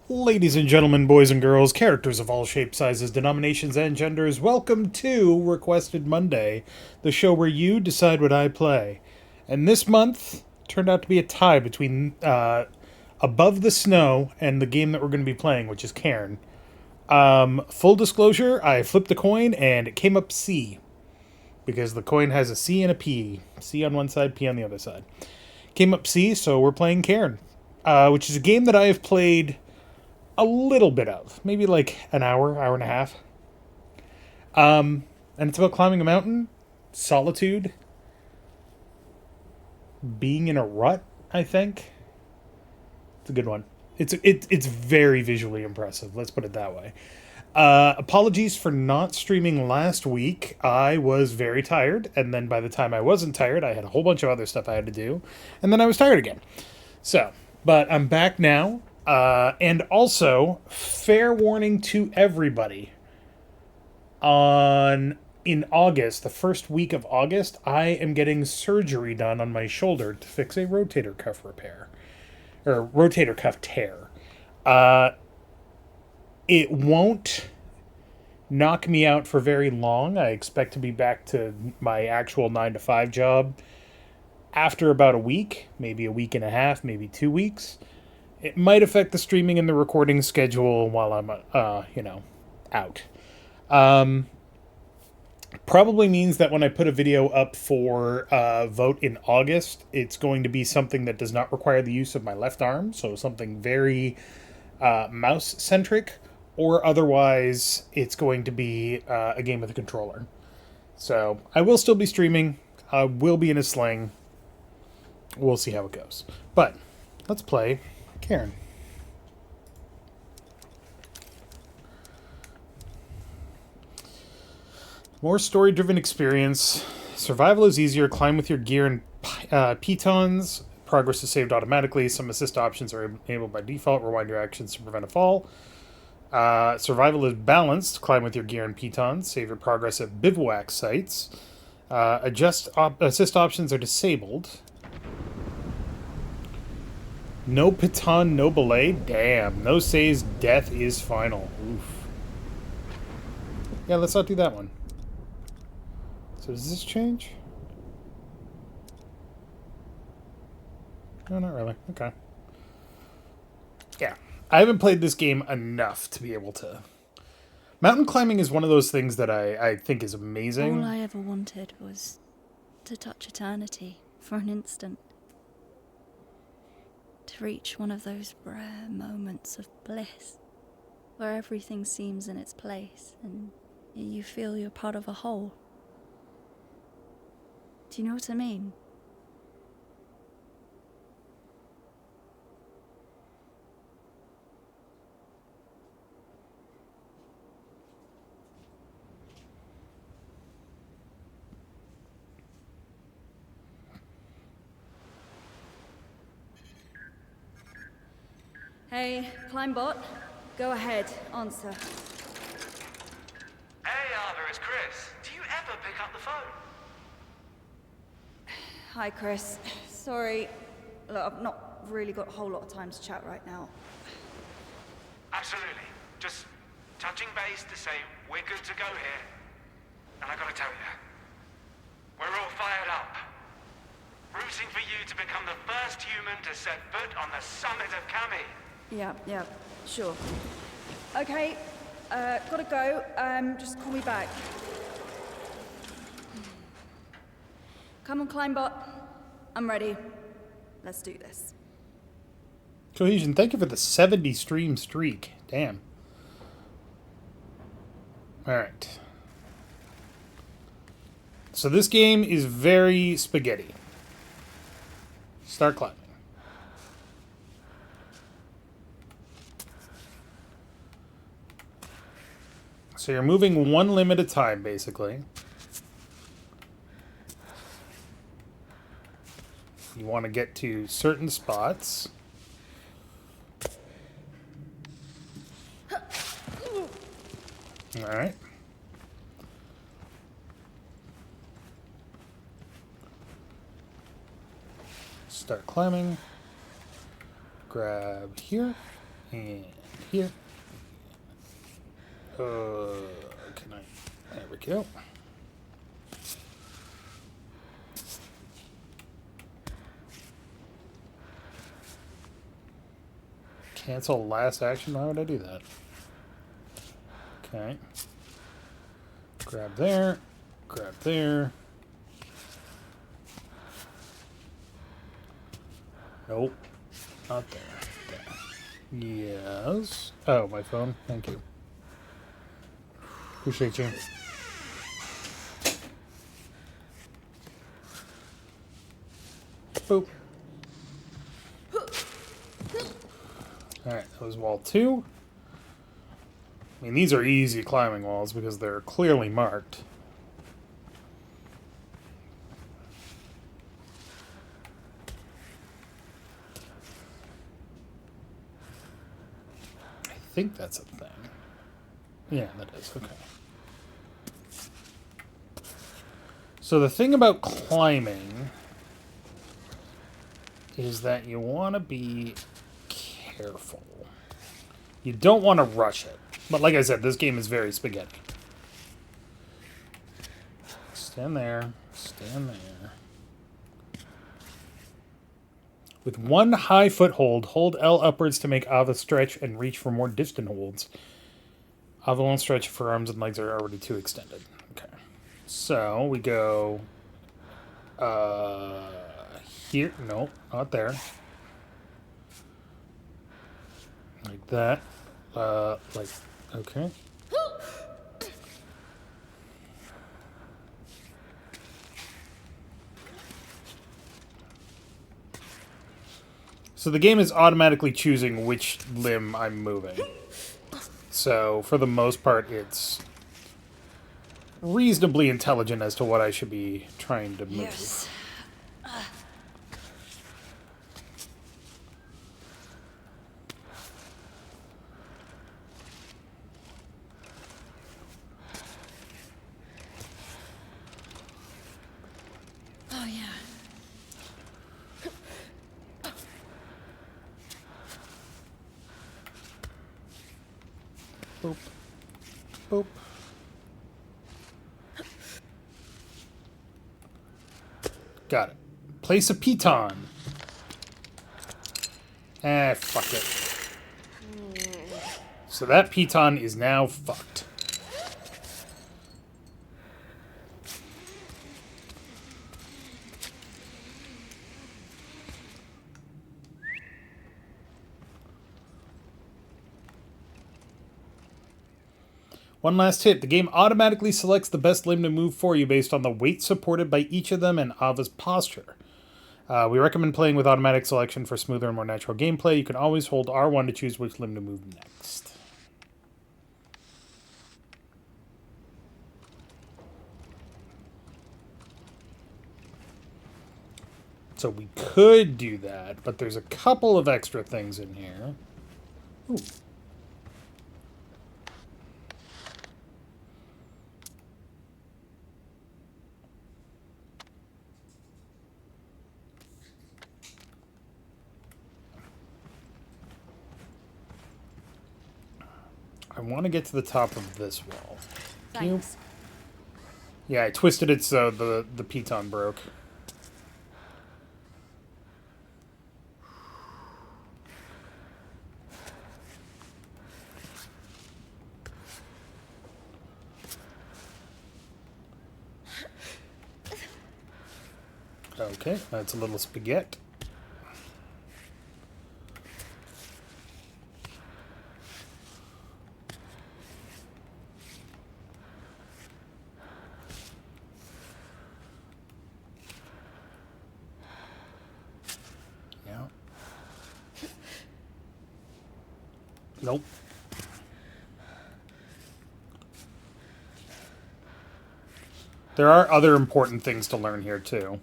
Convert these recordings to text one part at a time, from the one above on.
Ladies and gentlemen, boys and girls, characters of all shapes, sizes, denominations, and genders, welcome to Requested Monday, the show where you decide what I play. And this month turned out to be a tie between Above the Snow and the game that we're going to be playing, which is Cairn. Full disclosure, I flipped the coin and it came up C, because the coin has a C and a P. C on one side, P on the other side. Came up C, so we're playing Cairn, which is a game that I have played a little bit of, maybe like an hour, hour and a half. And it's about climbing a mountain, solitude, being in a rut. I think it's a good one. It's very visually impressive. Let's put it that way. Apologies for not streaming last week. I was very tired, and then by the time I wasn't tired, I had a whole bunch of other stuff I had to do, and then I was tired again. So, but I'm back now. And also, fair warning to everybody. In August, the first week of August, I am getting surgery done on my shoulder to fix a rotator cuff repair or rotator cuff tear. It won't knock me out for very long. I expect to be back to my actual 9 to 5 job after about a week, maybe a week and a half, maybe 2 weeks. It might affect the streaming and the recording schedule while I'm, out. Probably means that when I put a video up for vote in August, it's going to be something that does not require the use of my left arm, so something very mouse-centric, or otherwise it's going to be a game with a controller. So I will still be streaming. I will be in a sling. We'll see how it goes. But let's play Cairn. More story-driven experience. Survival is easier. Climb with your gear and pitons. Progress is saved automatically. Some assist options are enabled by default. Rewind your actions to prevent a fall. Survival is balanced. Climb with your gear and pitons. Save your progress at bivouac sites. Assist options are disabled. No piton, no belay. Damn. No says death is final. Oof. Yeah, let's not do that one. So does this change? No, not really. Okay. Yeah. I haven't played this game enough to be able to... Mountain climbing is one of those things that I think is amazing. All I ever wanted was to touch eternity for an instant. To reach one of those rare moments of bliss, where everything seems in its place and you feel you're part of a whole. Do you know what I mean? Hey, Climbot. Go ahead, answer. Hey, Arthur, it's Chris. Do you ever pick up the phone? Hi, Chris. Sorry. Look, I've not really got a whole lot of time to chat right now. Absolutely. Just touching base to say we're good to go here. And I gotta tell you, we're all fired up. Rooting for you to become the first human to set foot on the summit of Kami. Yeah, sure. Okay, gotta go. Just call me back. Come on, Climbot. I'm ready. Let's do this. Cohesion, thank you for the 70 stream streak. Damn. Alright. So this game is very spaghetti. Start climbing. So you're moving one limb at a time, basically. You want to get to certain spots. Alright. Start climbing. Grab here. And here. Can I? There we go. Cancel last action? Why would I do that? Okay. Grab there. Grab there. Nope. Not there. There. Yes. Oh, my phone. Thank you. Appreciate you. Boop. Alright, that was wall 2. I mean, these are easy climbing walls because they're clearly marked. I think that's a thing. Yeah, that is. Okay. So the thing about climbing is that you want to be careful. You don't want to rush it. But like I said, this game is very spaghetti. Stand there. Stand there. With one high foothold, hold L upwards to make Ava stretch and reach for more distant holds. Ava won't stretch if her arms and legs are already too extended. Okay. So we go here. No, not there. Like that. Like, okay. So the game is automatically choosing which limb I'm moving. So for the most part, it's reasonably intelligent as to what I should be trying to move. Yes. Oh, yeah. Boop. Boop. Got it. Place a piton. Fuck it. So that piton is now fucked. One last tip. The game automatically selects the best limb to move for you based on the weight supported by each of them and Ava's posture. We recommend playing with automatic selection for smoother and more natural gameplay. You can always hold R1 to choose which limb to move next. So we could do that, but there's a couple of extra things in here. Ooh. I want to get to the top of this wall. Thanks. Yeah, I twisted it so the piton broke. Okay, that's a little spaghetti. Yeah. Nope. There are other important things to learn here, too.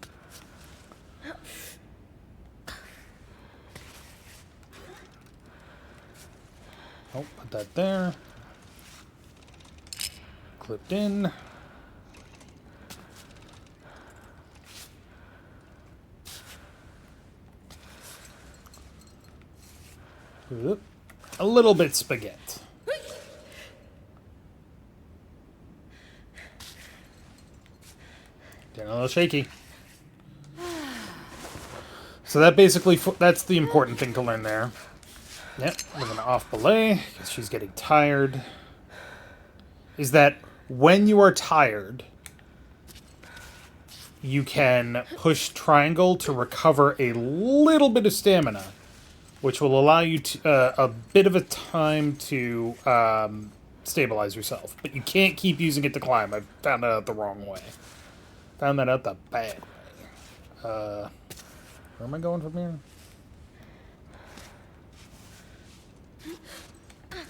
Oh, put that there. Clipped in. Oop. a little bit spaghetti. Getting a little shaky. So that basically, that's the important thing to learn there. Yep, we're going to off belay, because she's getting tired. Is that when you are tired, you can push triangle to recover a little bit of stamina, which will allow you to, a bit of a time to stabilize yourself. But you can't keep using it to climb. I found that out the wrong way. Found that out the bad way. Where am I going from here?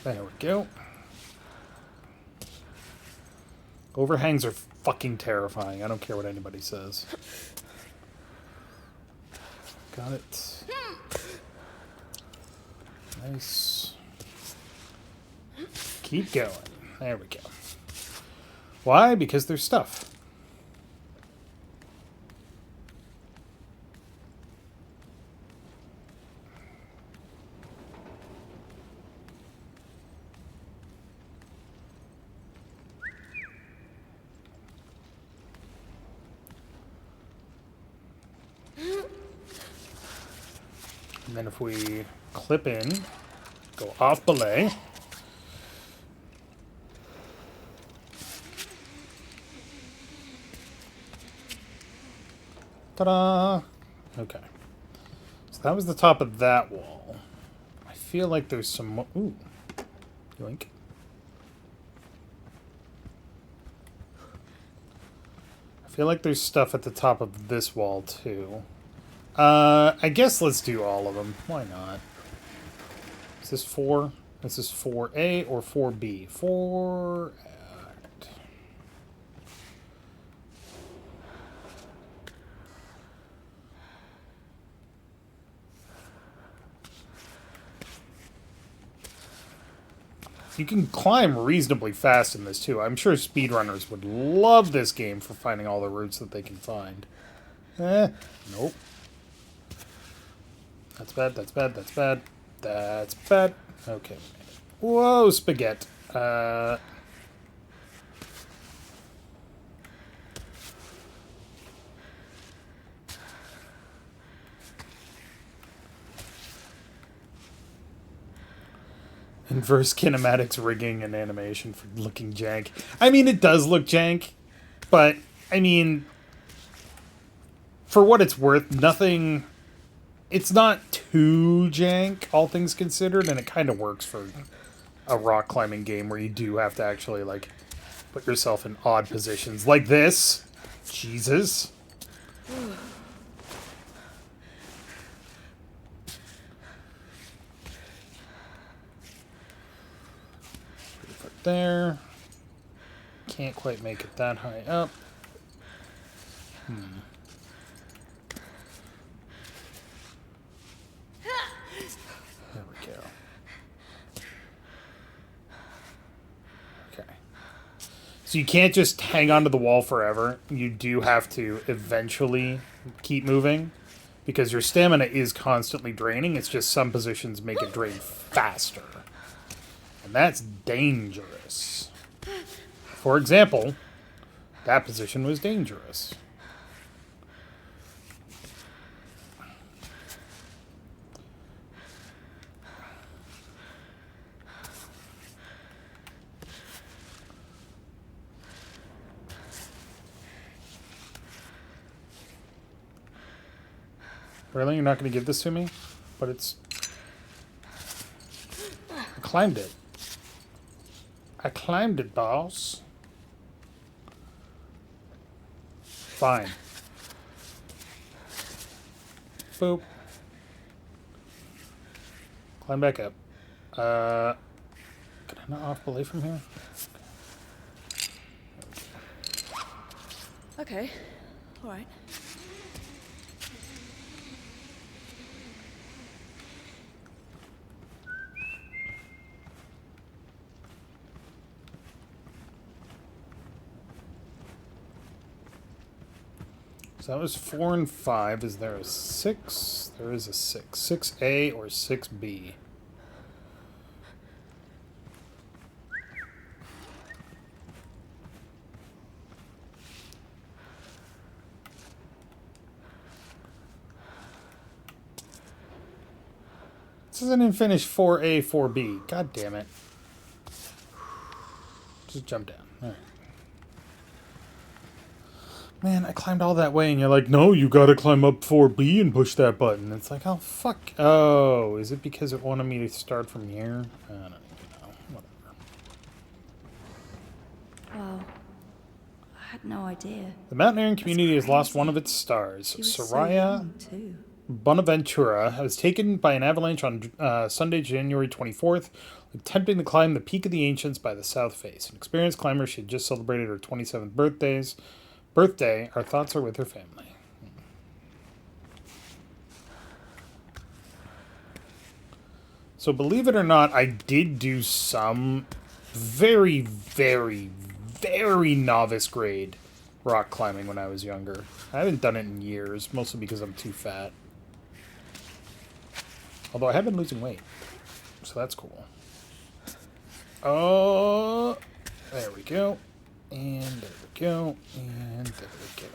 There we go. Overhangs are fucking terrifying. I don't care what anybody says. Got it. Nice. Keep going. There we go. Why? Because there's stuff. And then if we clip in, go off belay. Ta-da! Okay. So that was the top of that wall. I feel like there's some more... Ooh. Yoink. I feel like there's stuff at the top of this wall, too. I guess let's do all of them. Why not? Is this 4? Is this 4A or 4B? 4... You can climb reasonably fast in this, too. I'm sure speedrunners would love this game for finding all the routes that they can find. Nope. That's bad, that's bad, that's bad. That's bad. Okay. Whoa, spaghetti. Inverse kinematics rigging and animation for looking jank. I mean, it does look jank, but, I mean, for what it's worth, nothing... It's not too jank, all things considered, and it kind of works for a rock climbing game where you do have to actually, like, put yourself in odd positions. Like this. Jesus. There. Can't quite make it that high up. There we go. Okay. So you can't just hang onto the wall forever. You do have to eventually keep moving because your stamina is constantly draining. It's just some positions make it drain faster. And that's dangerous. For example, that position was dangerous. Really? You're not going to give this to me? But it's... I climbed it. I climbed it, boss. Fine. Boop. Climb back up. Can I not off belay from here? Okay. Alright. So that was 4 and 5. Is there a 6? There is a 6. 6A or 6B. This isn't in finish 4A, 4B. God damn it. Just jump down. Alright. Man, I climbed all that way, and you're like, no, you gotta climb up 4B and push that button. It's like, oh, fuck. Oh, is it because it wanted me to start from here? I don't even know. Whatever. Wow. I had no idea. The mountaineering community has lost crazy. one of its stars. She was so Soraya young, too. Bonaventura was taken by an avalanche on Sunday, January 24th, attempting to climb the Peak of the Ancients by the south face. An experienced climber, she had just celebrated her 27th birthday. Our thoughts are with her family. So believe it or not, I did do some very, very, very novice grade rock climbing when I was younger. I haven't done it in years, mostly because I'm too fat. Although I have been losing weight, so that's cool. Oh, there we go. And there we go. And there we go.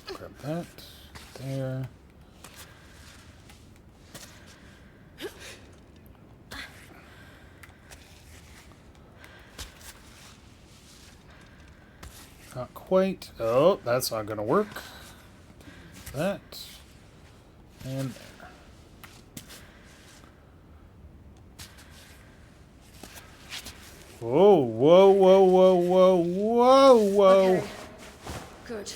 Grab that. There. Not quite. Oh, that's not going to work. That. And there. Whoa, whoa, whoa, whoa, whoa, whoa, whoa. Okay. Good.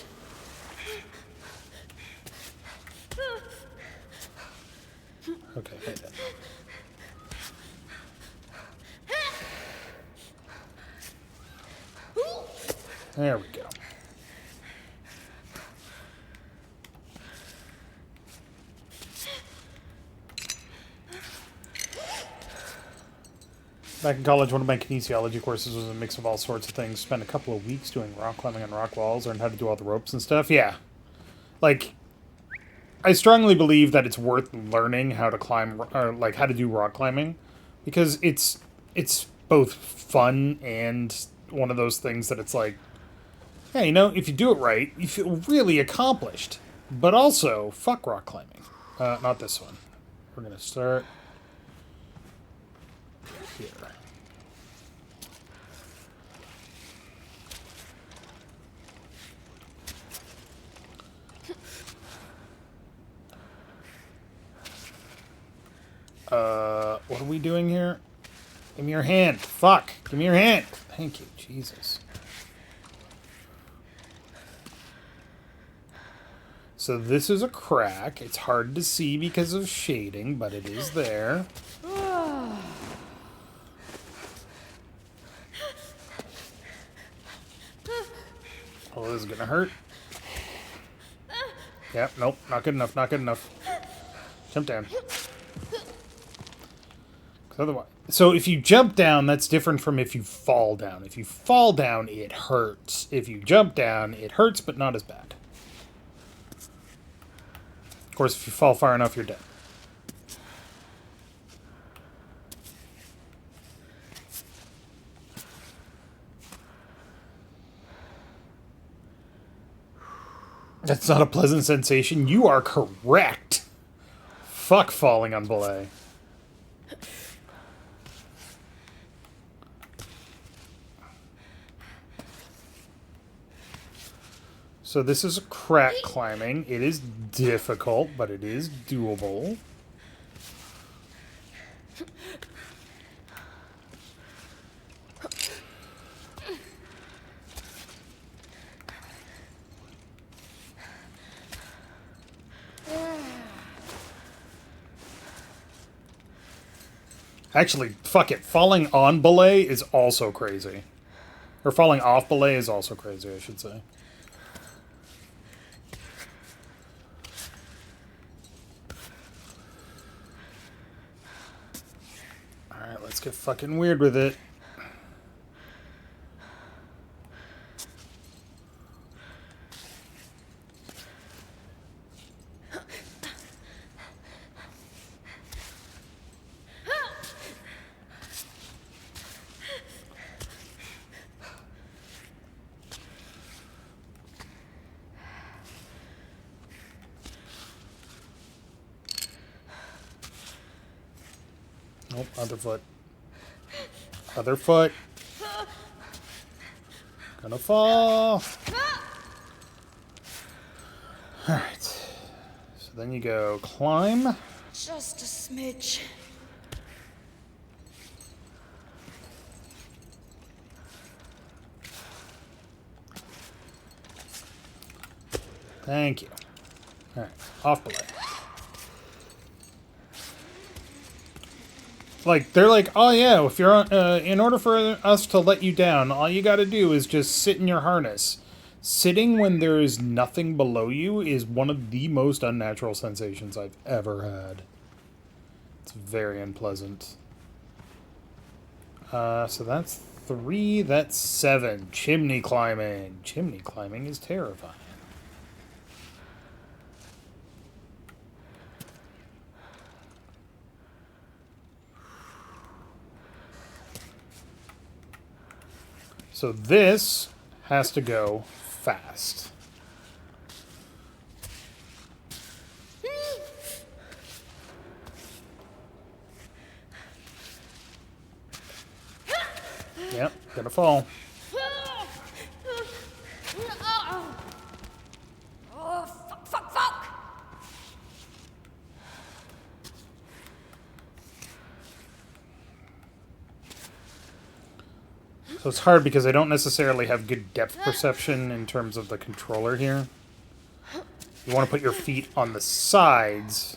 Okay, hey then. There we go. Back in college, one of my kinesiology courses was a mix of all sorts of things. Spent a couple of weeks doing rock climbing on rock walls, learned how to do all the ropes and stuff. Yeah. Like, I strongly believe that it's worth learning how to climb, or like how to do rock climbing, because it's both fun and one of those things that it's like, yeah, you know, if you do it right, you feel really accomplished. But also, fuck rock climbing. Not this one. We're gonna start here. What are we doing here? Give me your hand. Fuck. Give me your hand. Thank you. Jesus. So this is a crack. It's hard to see because of shading, but it is there. Oh, this is gonna hurt. Yep, nope, not good enough, not good enough. Jump down. Otherwise, so if you jump down, that's different from if you fall down. If you fall down, it hurts. If you jump down, it hurts, but not as bad. Of course, if you fall far enough, you're dead. That's not a pleasant sensation. You are correct. Fuck falling on belay. So this is crack climbing. It is difficult, but it is doable. Actually, fuck it. Falling on belay is also crazy. Or falling off belay is also crazy, I should say. Alright, let's get fucking weird with it. Nope, other foot. Other foot. Gonna fall. Alright. So then you go climb. Just a smidge. Thank you. Alright, off belay. Like, they're like, oh yeah, if you're on, in order for us to let you down, all you gotta do is just sit in your harness. Sitting when there is nothing below you is one of the most unnatural sensations I've ever had. It's very unpleasant. So that's 3, that's 7. Chimney climbing. Chimney climbing is terrifying. So this has to go fast. Yep, gonna fall. Oh, fuck! So it's hard because I don't necessarily have good depth perception in terms of the controller here. You want to put your feet on the sides.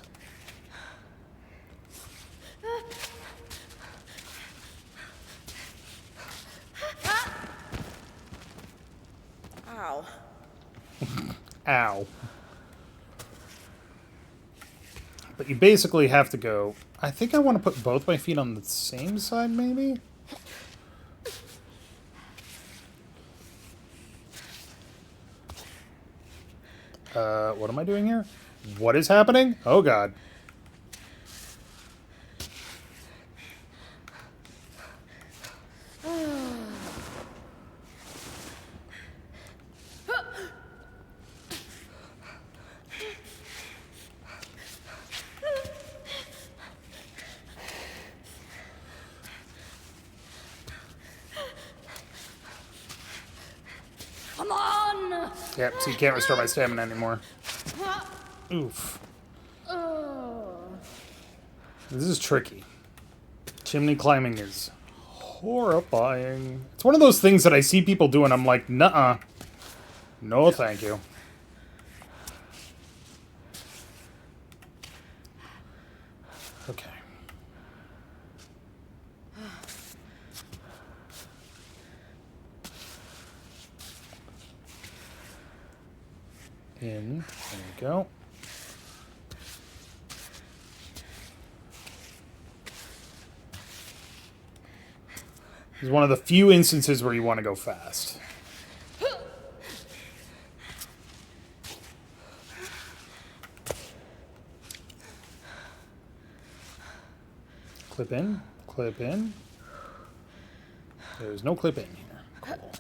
Ow. Ow. But you basically have to go... I think I want to put both my feet on the same side, maybe? What am I doing here? What is happening? Oh, God. Come on! Yep, so you can't restore my stamina anymore. Oof. This is tricky. Chimney climbing is horrifying. It's one of those things that I see people do and I'm like, nuh-uh. No, thank you. Okay. In. There we go. This is one of the few instances where you want to go fast. Clip in, clip in. There's no clip in here. Cool.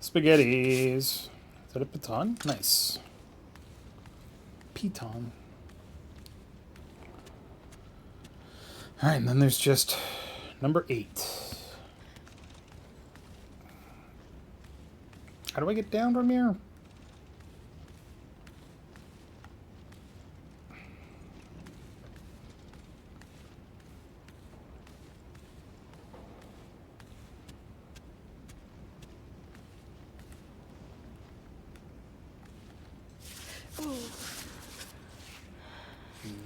Spaghettis. Is that a baton? Nice. Piton. Alright, and then there's just number 8. How do I get down from here?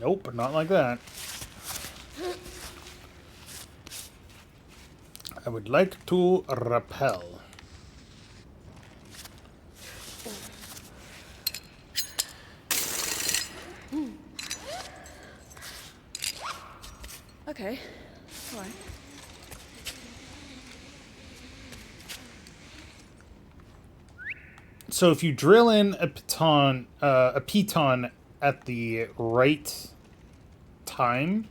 Nope, not like that. I would like to rappel. Okay. All right. So if you drill in a piton at the right time,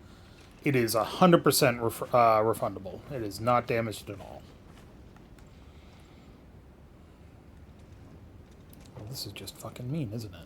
it is 100% refundable. It is not damaged at all. this is just fucking mean, isn't it?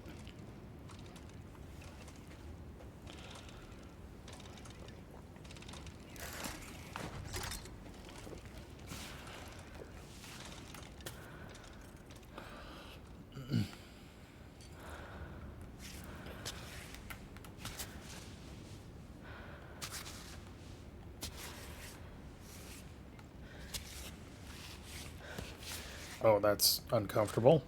Oh, that's uncomfortable.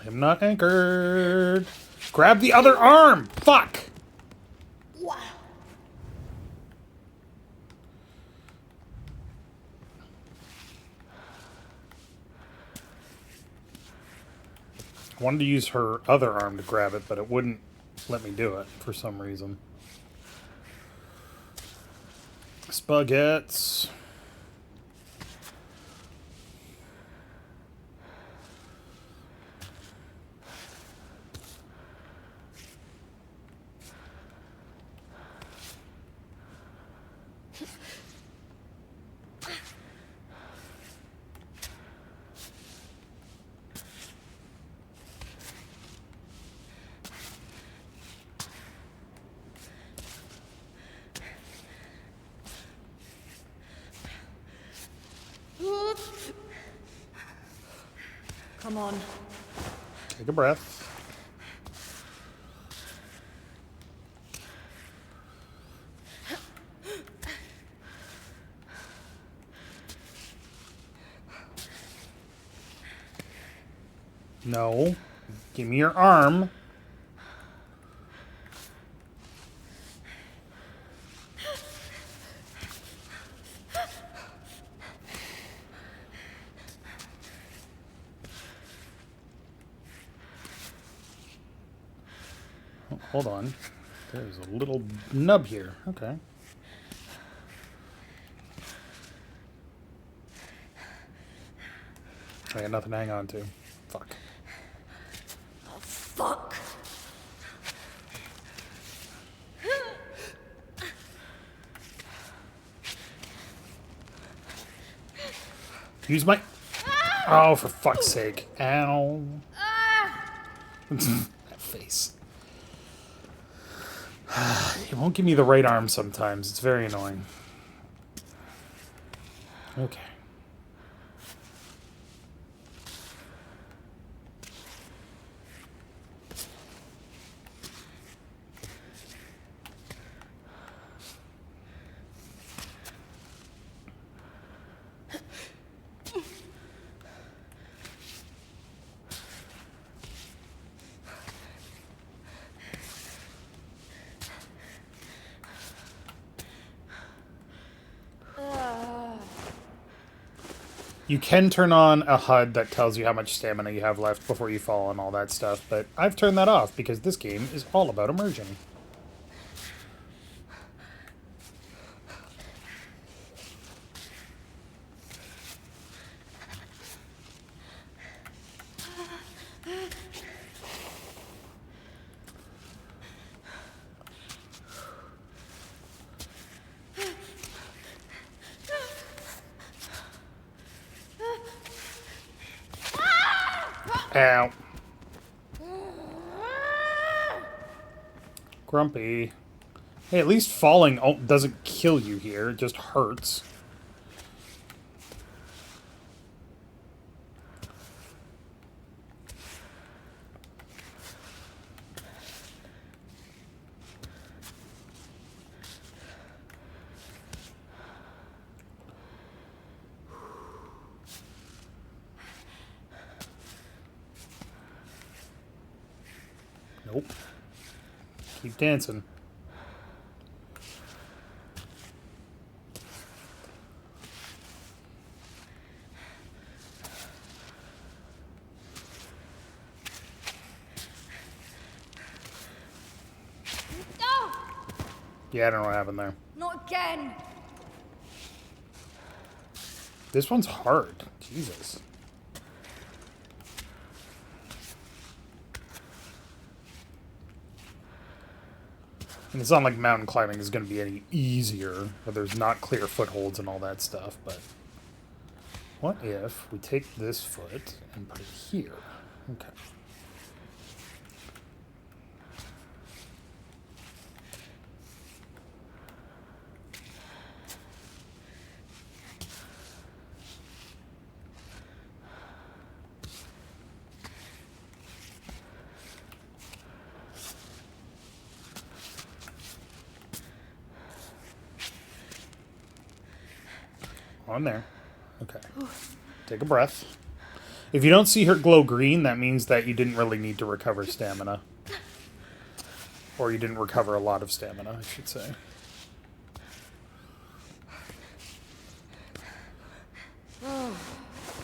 I'm not anchored. Grab the other arm! Fuck! Wow. I wanted to use her other arm to grab it, but it wouldn't let me do it for some reason. Spaghettis. Come on. Take a breath. No. Give me your arm. Oh, hold on. There's a little nub here. Okay. I got nothing to hang on to. Fuck. Oh, fuck. Use my... Oh, for fuck's sake. Ow. That face. It won't give me the right arm sometimes. It's very annoying. Okay. You can turn on a HUD that tells you how much stamina you have left before you fall and all that stuff, but I've turned that off because this game is all about immersion. Ow. Grumpy. Hey, at least falling doesn't kill you here. It just hurts. Nope. Keep dancing. Yeah, I don't know what happened there. Not again. This one's hard. Jesus. And it's not like mountain climbing is going to be any easier, or there's not clear footholds and all that stuff, but... What if we take this foot and put it here? Okay. On there. Okay. Take a breath. If you don't see her glow green, that means that you didn't really need to recover stamina. Or you didn't recover a lot of stamina, I should say.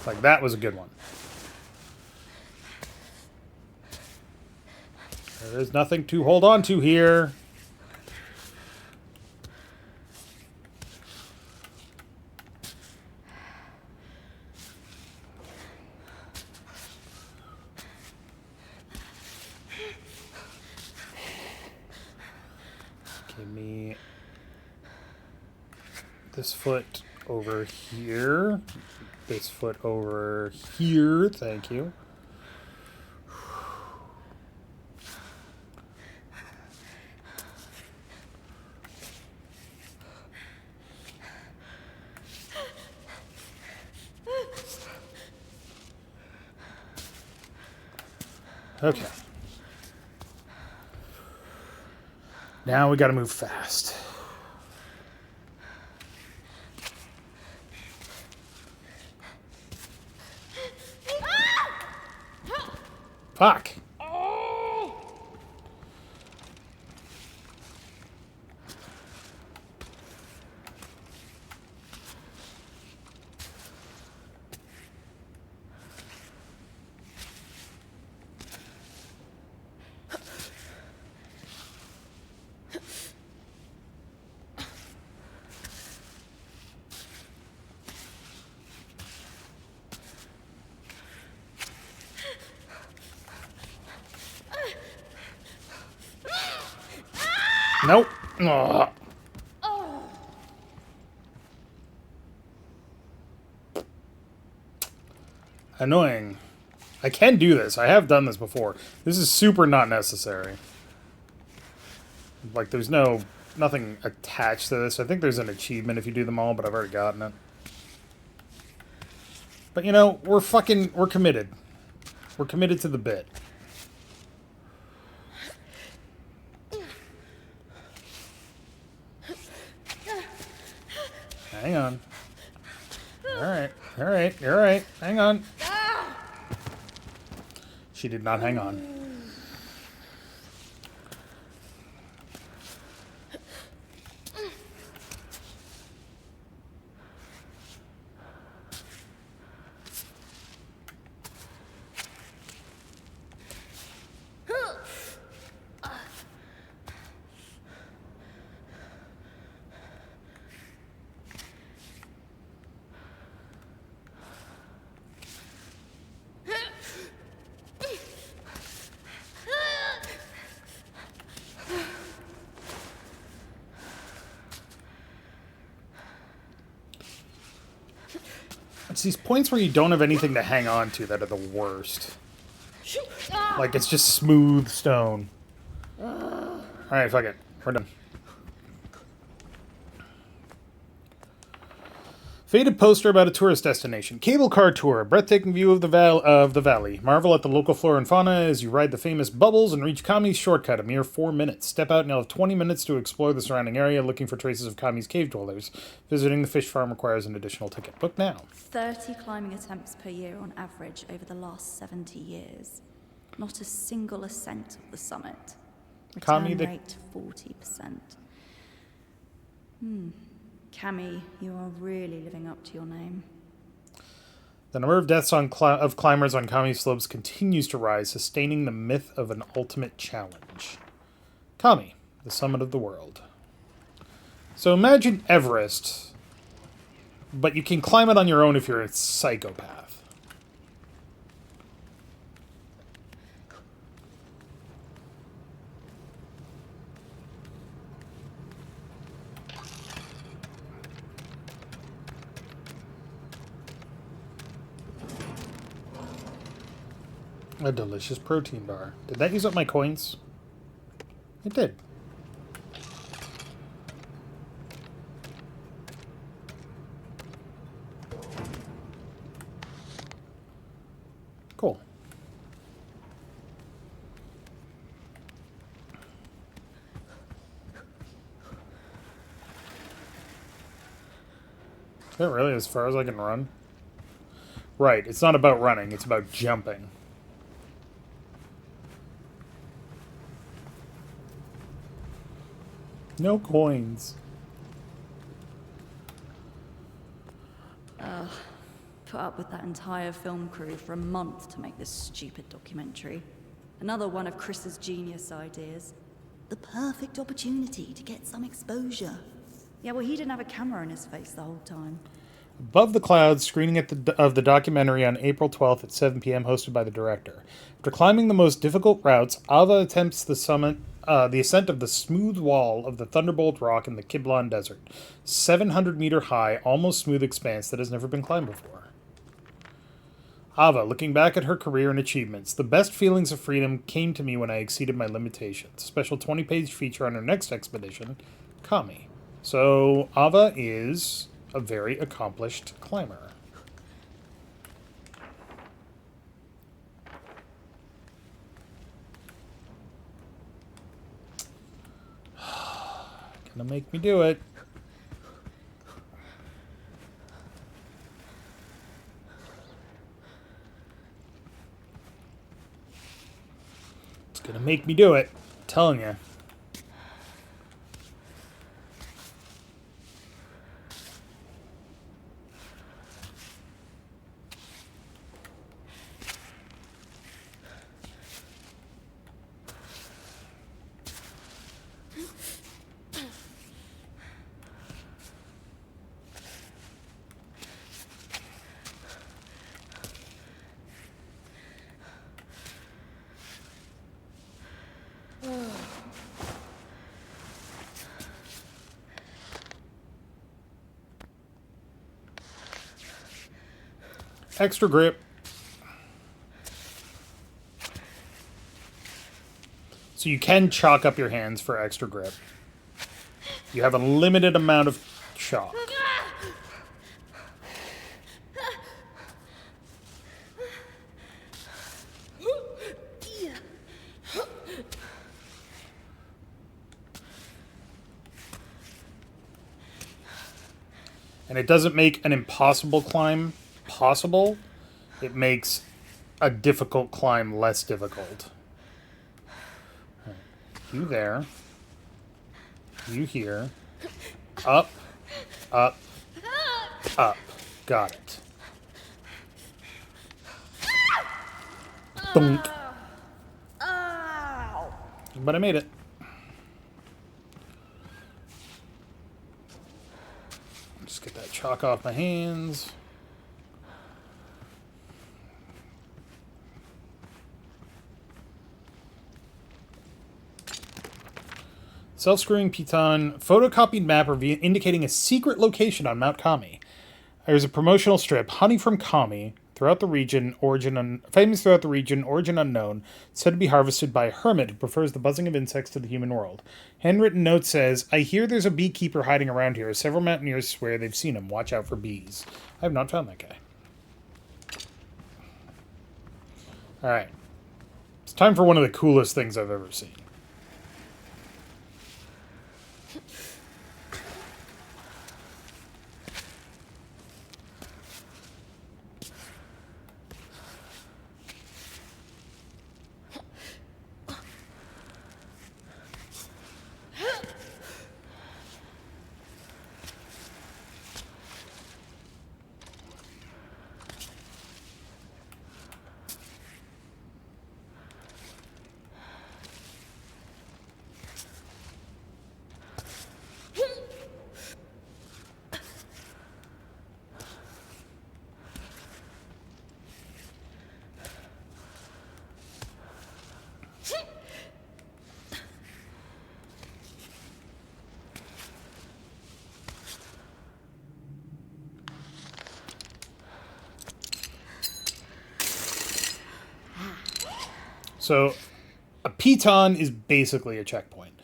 Like, that was a good one. There's nothing to hold on to here. Give me this foot over here. This foot over here. Thank you. Okay. Now we gotta move fast. Fuck. Nope. Ugh. Annoying. I can do this. I have done this before. This is super not necessary. Like, there's nothing attached to this. I think there's an achievement if you do them all, but I've already gotten it. But, you know, we're committed. We're committed to the bit. Hang on. Alright, alright, you're alright. Hang on. She did not hang on. It's these points where you don't have anything to hang on to that are the worst. Like, it's just smooth stone. Alright, fuck it. We're done. Faded poster about a tourist destination. Cable car tour. Breathtaking view of the valley. Marvel at the local flora and fauna as you ride the famous bubbles and reach Kami's shortcut, a mere 4 minutes. Step out and you'll have 20 minutes to explore the surrounding area looking for traces of Kami's cave dwellers. Visiting the fish farm requires an additional ticket. Book now. 30 climbing attempts per year on average over the last 70 years. Not a single ascent of the summit. Kami, Return rate 40%. Cami, you are really living up to your name. The number of deaths of climbers on Kami slopes continues to rise, sustaining the myth of an ultimate challenge. Kami, the summit of the world. So imagine Everest But you can climb it on your own if you're a psychopath. A delicious protein bar. Did that use up my coins? It did. Cool. Is that really as far as I can run? Right, it's not about running, it's about jumping. No coins. Put up with that entire film crew for a month to make this stupid documentary. Another one of Chris's genius ideas. The perfect opportunity to get some exposure. Yeah, well, he didn't have a camera in his face the whole time. Above the Clouds, screening of the documentary on April 12th at 7 p.m., hosted by the director. After climbing the most difficult routes, Ava attempts the ascent of the smooth wall of the Thunderbolt Rock in the Kiblan Desert. 700-meter high, almost smooth expanse that has never been climbed before. Ava, looking back at her career and achievements, the best feelings of freedom came to me when I exceeded my limitations. Special 20-page feature on her next expedition, Kami. So, Ava is a very accomplished climber. Gonna make me do it. It's gonna make me do it. I'm telling you. Extra grip. So you can chalk up your hands for extra grip. You have a limited amount of chalk. And it doesn't make an impossible climb possible. It makes a difficult climb less difficult. Right. You there. You here. Up. Up. Up. Got it. Thunk. But I made it. Just get that chalk off my hands. Self-screwing piton, photocopied map indicating a secret location on Mount Kami. There's a promotional strip, honey from Kami, throughout the region, famous throughout the region, origin unknown, said to be harvested by a hermit who prefers the buzzing of insects to the human world. Handwritten note says, I hear there's a beekeeper hiding around here. Several mountaineers swear they've seen him. Watch out for bees. I have not found that guy. Alright. It's time for one of the coolest things I've ever seen. So a piton is basically a checkpoint.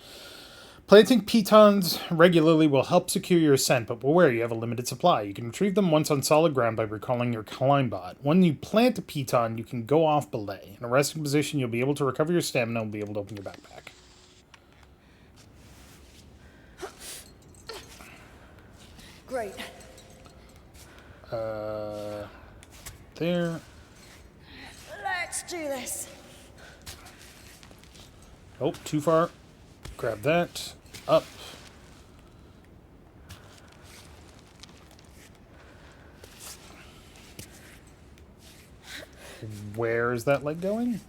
Planting pitons regularly will help secure your ascent, but beware, you have a limited supply. You can retrieve them once on solid ground by recalling your climb bot. When you plant a piton, you can go off belay. In a resting position, you'll be able to recover your stamina and be able to open your backpack. Great. There. Let's do this. Oh, too far. Grab that. Up. Where is that leg going?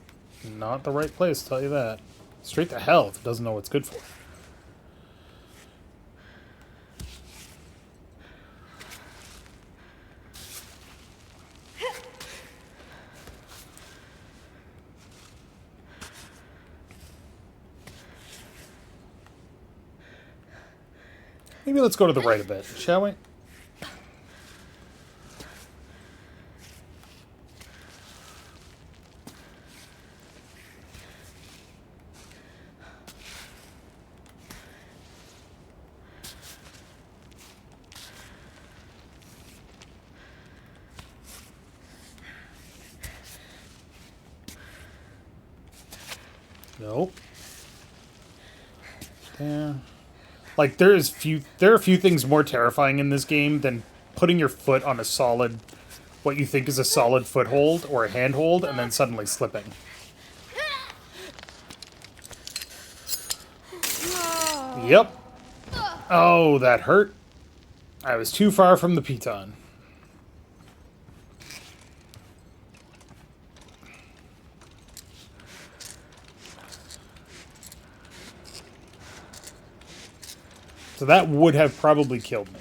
Not the right place, I'll tell you that. Straight to hell if it doesn't know what's good for it. Maybe let's go to the right a bit, shall we? Nope. There. Like, there are a few things more terrifying in this game than putting your foot on a solid, what you think is a solid foothold or a handhold, and then suddenly slipping. Yep. Oh, that hurt. I was too far from the piton. So that would have probably killed me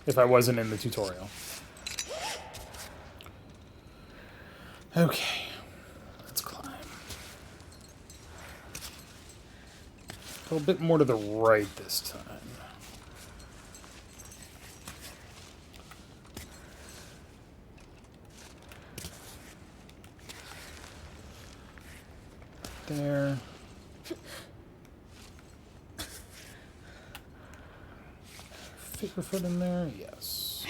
if I wasn't in the tutorial. Okay, let's climb. A little bit more to the right this time. There. Fit your foot in there? Yes.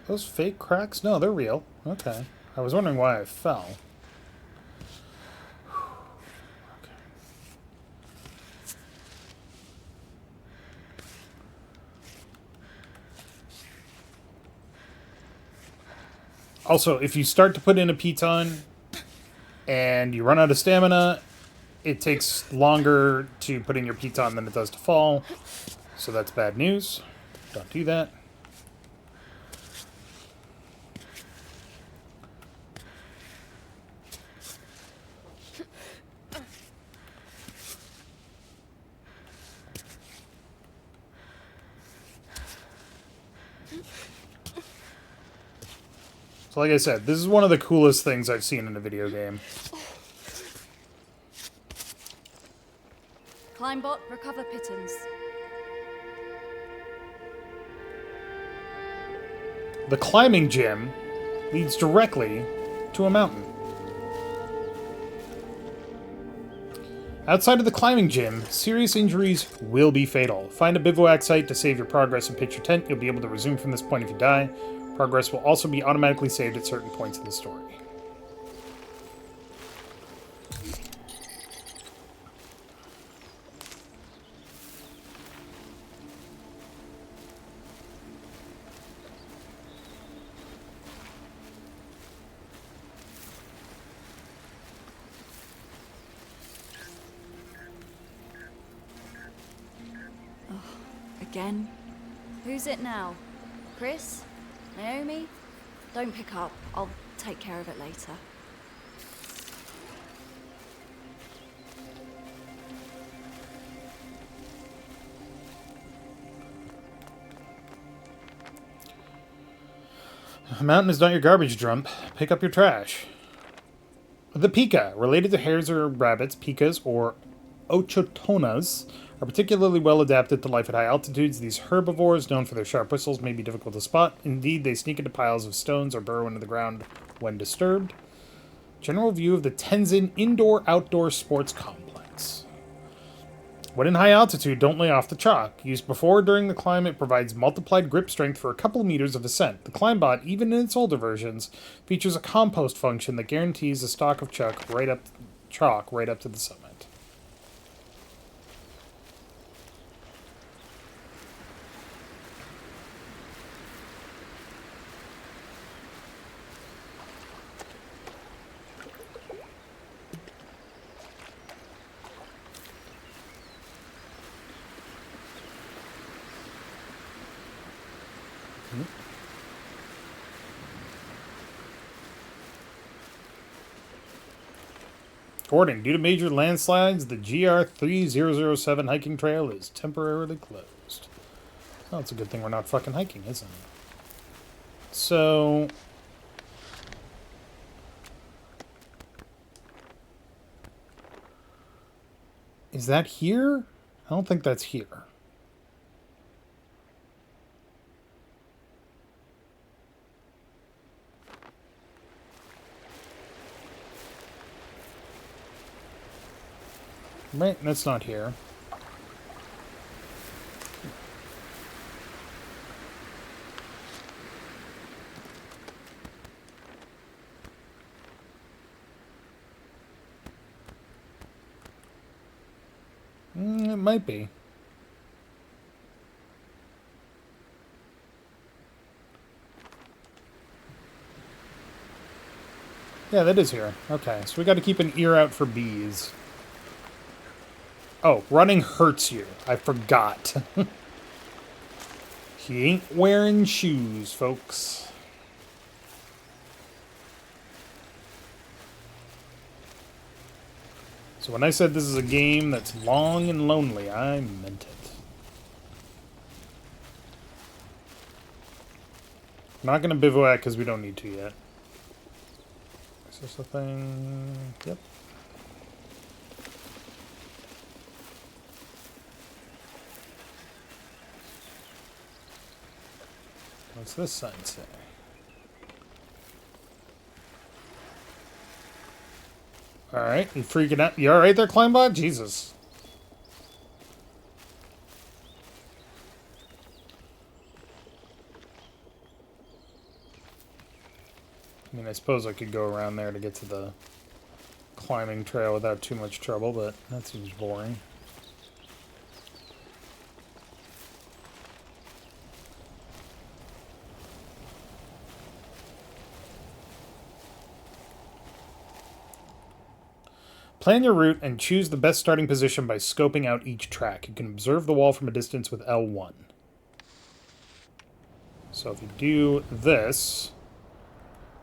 Those fake cracks? No, they're real. Okay. I was wondering why I fell. Also, if you start to put in a piton and you run out of stamina, it takes longer to put in your piton than it does to fall. So that's bad news. Don't do that. So like I said, this is one of the coolest things I've seen in a video game. Climbot, recover pitons. The climbing gym leads directly to a mountain. Outside of the climbing gym, serious injuries will be fatal. Find a bivouac site to save your progress and pitch your tent. You'll be able to resume from this point if you die. Progress will also be automatically saved at certain points in the story. Again? Who's it now? Chris? Naomi? Don't pick up. I'll take care of it later. A mountain is not your garbage dump. Pick up your trash. The pika, related to hares or rabbits, pikas or ochotonas, are particularly well adapted to life at high altitudes. These herbivores, known for their sharp whistles, may be difficult to spot. Indeed, they sneak into piles of stones or burrow into the ground when disturbed. General view of the Tenzin Indoor-Outdoor Sports Complex. When in high altitude, don't lay off the chalk. Used before or during the climb, it provides multiplied grip strength for a couple of meters of ascent. The Climbot, even in its older versions, features a compost function that guarantees a stock of chalk right up to the summit. Warning, due to major landslides, the GR3007 hiking trail is temporarily closed. Oh, it's a good thing we're not fucking hiking, isn't it? So... is that here? I don't think that's here. Right, that's not here. It might be. Yeah, that is here. Okay, so we got to keep an ear out for bees. Oh, running hurts you. I forgot. He ain't wearing shoes, folks. So when I said this is a game that's long and lonely, I meant it. I'm not going to bivouac because we don't need to yet. Is this a thing? Yep. What's this sign say? Alright, you freaking out? You alright there, Climbot? Jesus. I mean, I suppose I could go around there to get to the climbing trail without too much trouble, but that seems boring. Plan your route and choose the best starting position by scoping out each track. You can observe the wall from a distance with L1. So if you do this,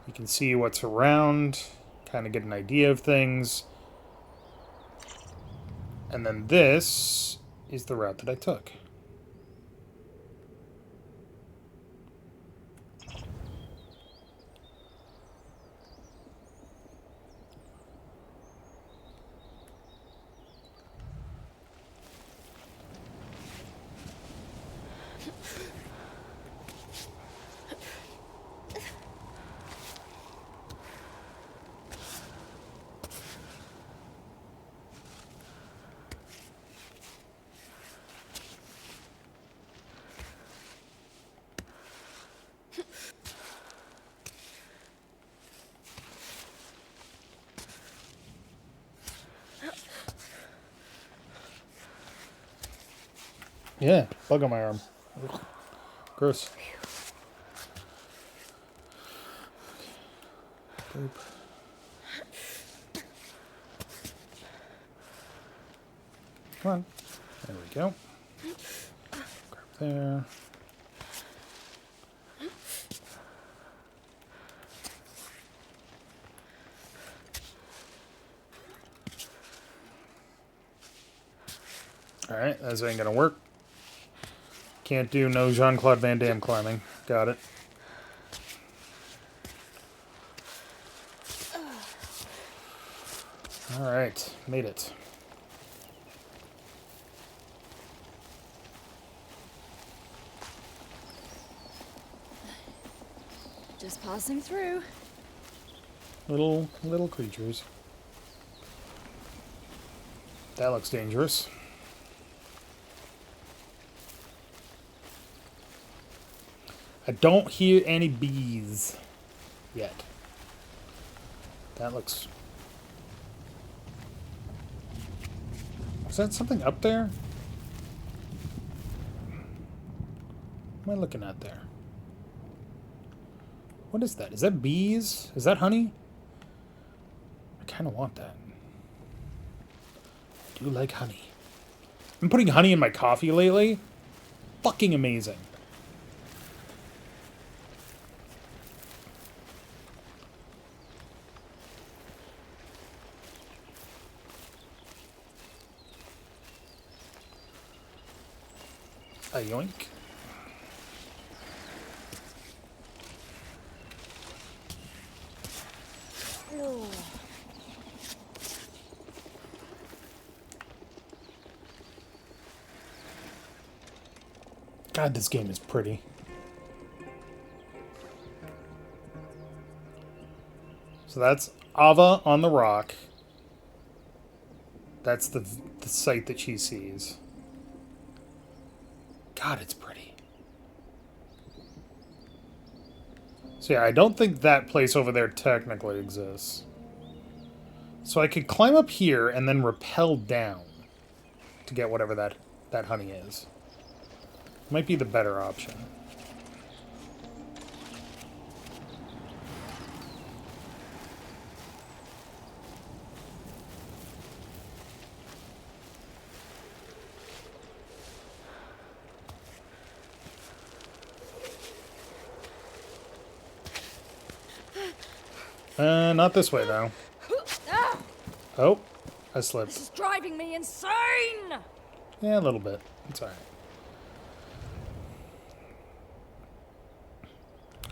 you can see what's around, kind of get an idea of things. And then this is the route that I took. Yeah, bug on my arm. Ugh. Gross. Boop. Come on. There we go. Grab there. Alright, that ain't gonna work. Can't do no Jean-Claude Van Damme climbing. Got it. Alright, made it. Just passing through. Little creatures. That looks dangerous. I don't hear any bees yet. That looks... Is that something up there? What am I looking at there? What is that? Is that bees? Is that honey? I kind of want that. I do like honey. I've been putting honey in my coffee lately. Fucking amazing. A yoink. God, this game is pretty. So that's Ava on the rock. That's the site that she sees. God, it's pretty. So yeah, I don't think that place over there technically exists. So I could climb up here and then rappel down to get whatever that honey is. Might be the better option. Not this way, though. Oh, I slipped. This is driving me insane! Yeah, a little bit. It's alright.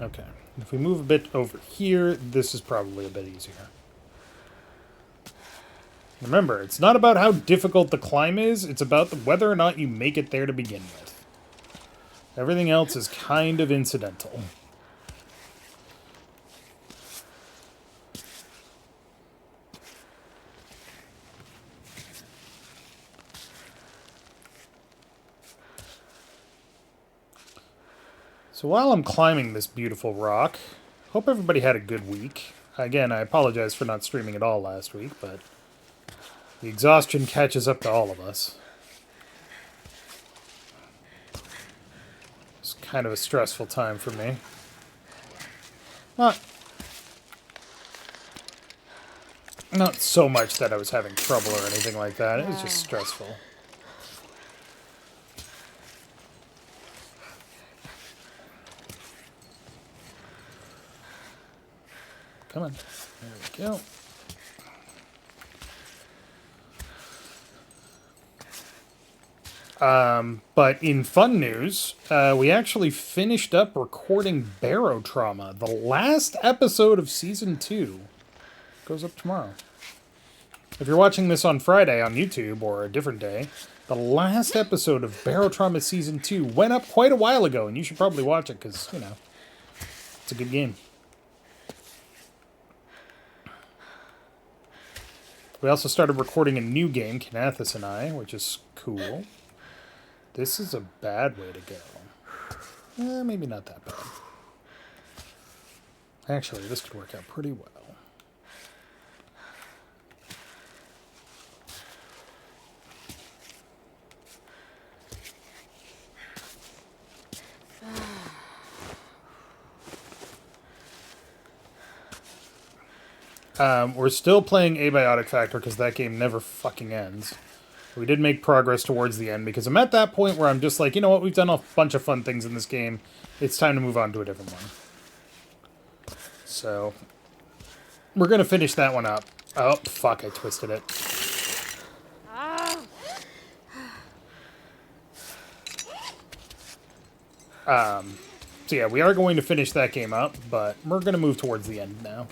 Okay. If we move a bit over here, this is probably a bit easier. Remember, it's not about how difficult the climb is, it's about whether or not you make it there to begin with. Everything else is kind of incidental. So while I'm climbing this beautiful rock, hope everybody had a good week. Again, I apologize for not streaming at all last week, but the exhaustion catches up to all of us. It's kind of a stressful time for me. Not so much that I was having trouble or anything like that. It was just stressful. Come on. There we go. But in fun news, we actually finished up recording Barotrauma. The last episode of Season 2 goes up tomorrow. If you're watching this on Friday on YouTube or a different day, the last episode of Barotrauma Season 2 went up quite a while ago, and you should probably watch it because, you know, it's a good game. We also started recording a new game, Kanathis and I, which is cool. This is a bad way to go. Maybe not that bad. Actually, this could work out pretty well. We're still playing Abiotic Factor because that game never fucking ends. We did make progress towards the end because I'm at that point where I'm just like, you know what, we've done a bunch of fun things in this game. It's time to move on to a different one. So, we're going to finish that one up. Oh, fuck, I twisted it. So yeah, we are going to finish that game up, but we're going to move towards the end now.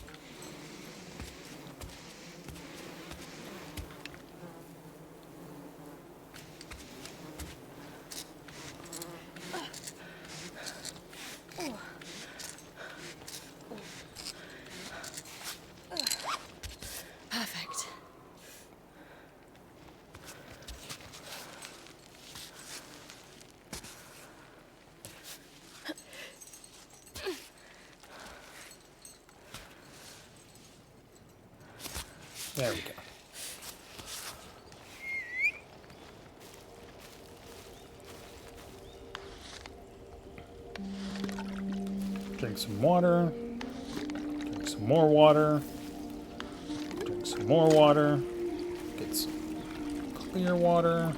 There we go. Drink some water. Drink some more water. Drink some more water. Get some clear water.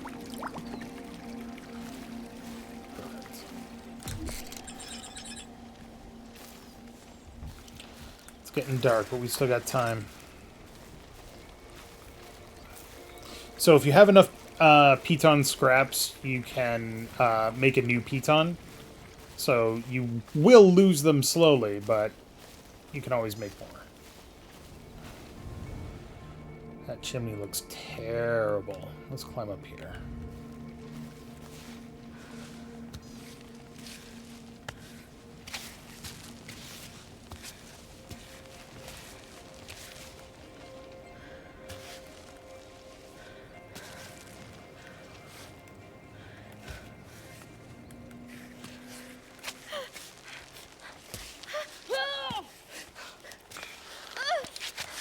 Perfect. It's getting dark, but we still got time. So if you have enough piton scraps, you can make a new piton. So you will lose them slowly, but you can always make more. That chimney looks terrible. Let's climb up here.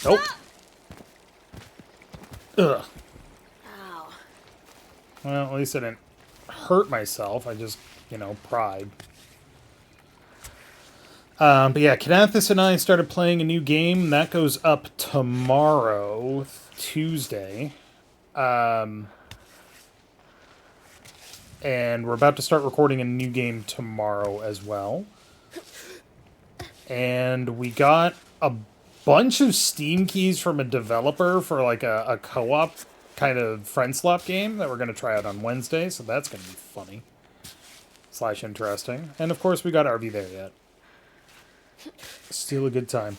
Nope. Ugh. Ow. Well, at least I didn't hurt myself. I just, pride. But yeah, Kanathis and I started playing a new game. That goes up tomorrow, Tuesday. And we're about to start recording a new game tomorrow as well. And we got a bunch of Steam keys from a developer for like a co-op kind of friend swap game that we're going to try out on Wednesday. So that's going to be funny / interesting. And of course we got RV there yet. Still a good time.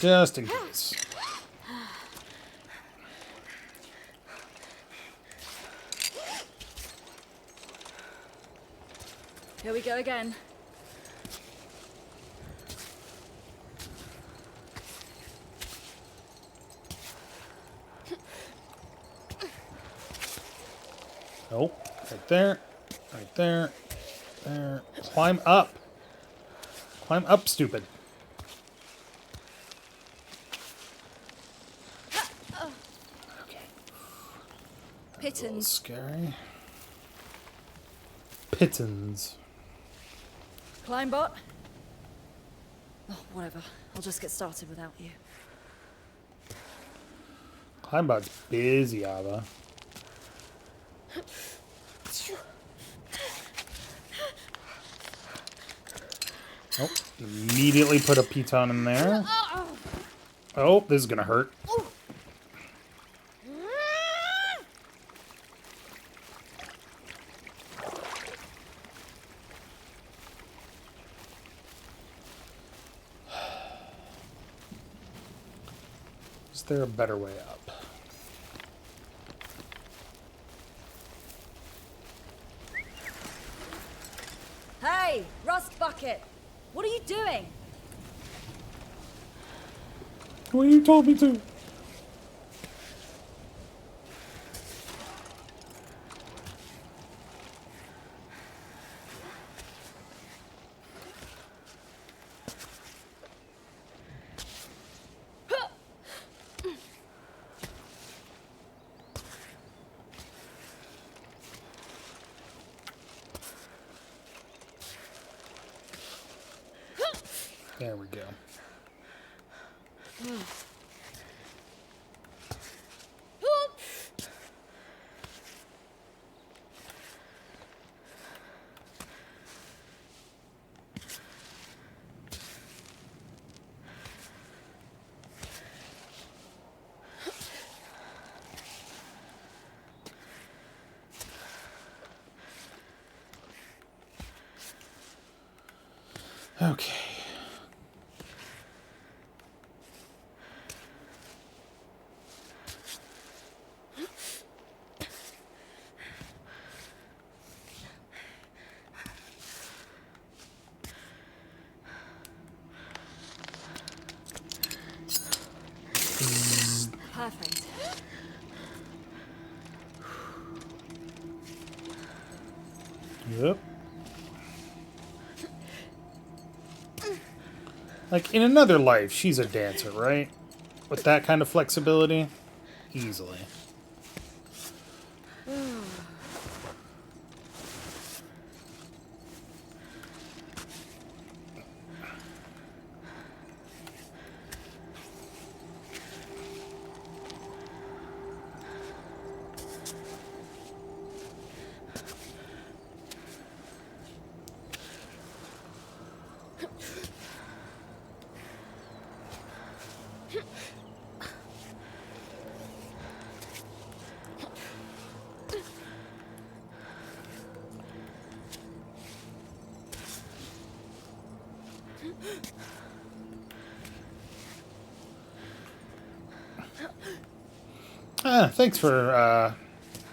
Just in case. Here we go again. Nope. Right there. Right there. There. Climb up. Climb up, stupid. Okay. Pittons. Scary. Pittons. Climb bot. Oh, whatever. I'll just get started without you. Climbbot's busy, Ava. Oh, immediately put a piton in there. Oh, this is gonna hurt. Is there a better way up? Hey, Rust Bucket! What are you doing? Well, you told me to. There we go. Okay. Perfect. Yep. Like, in another life, she's a dancer, right? With that kind of flexibility? Easily.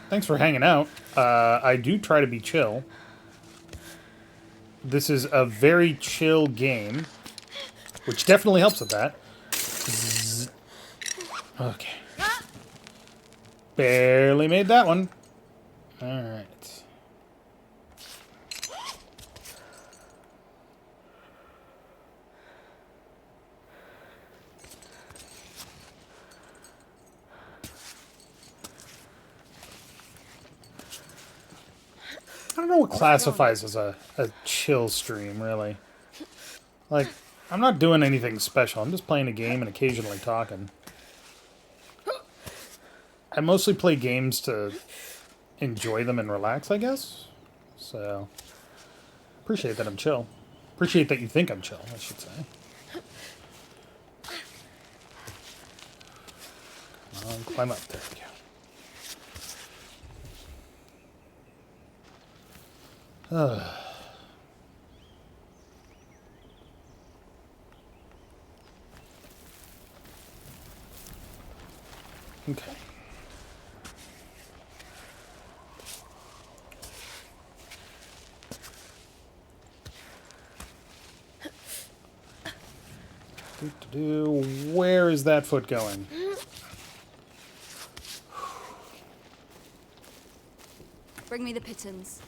Thanks for hanging out. I do try to be chill. This is a very chill game, which definitely helps with that. Zzz. Okay. Barely made that one. Alright. I don't know what classifies as a chill stream, really. Like, I'm not doing anything special. I'm just playing a game and occasionally talking. I mostly play games to enjoy them and relax, I guess. So, appreciate that I'm chill. Appreciate that you think I'm chill, I should say. Come on, climb up. There we go. Okay. Where is that foot going? Bring me the pittance.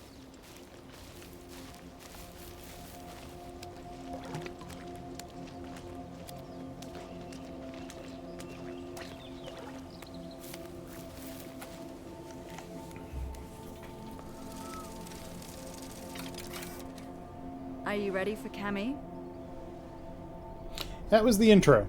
Are you ready for Cammy? That was the intro.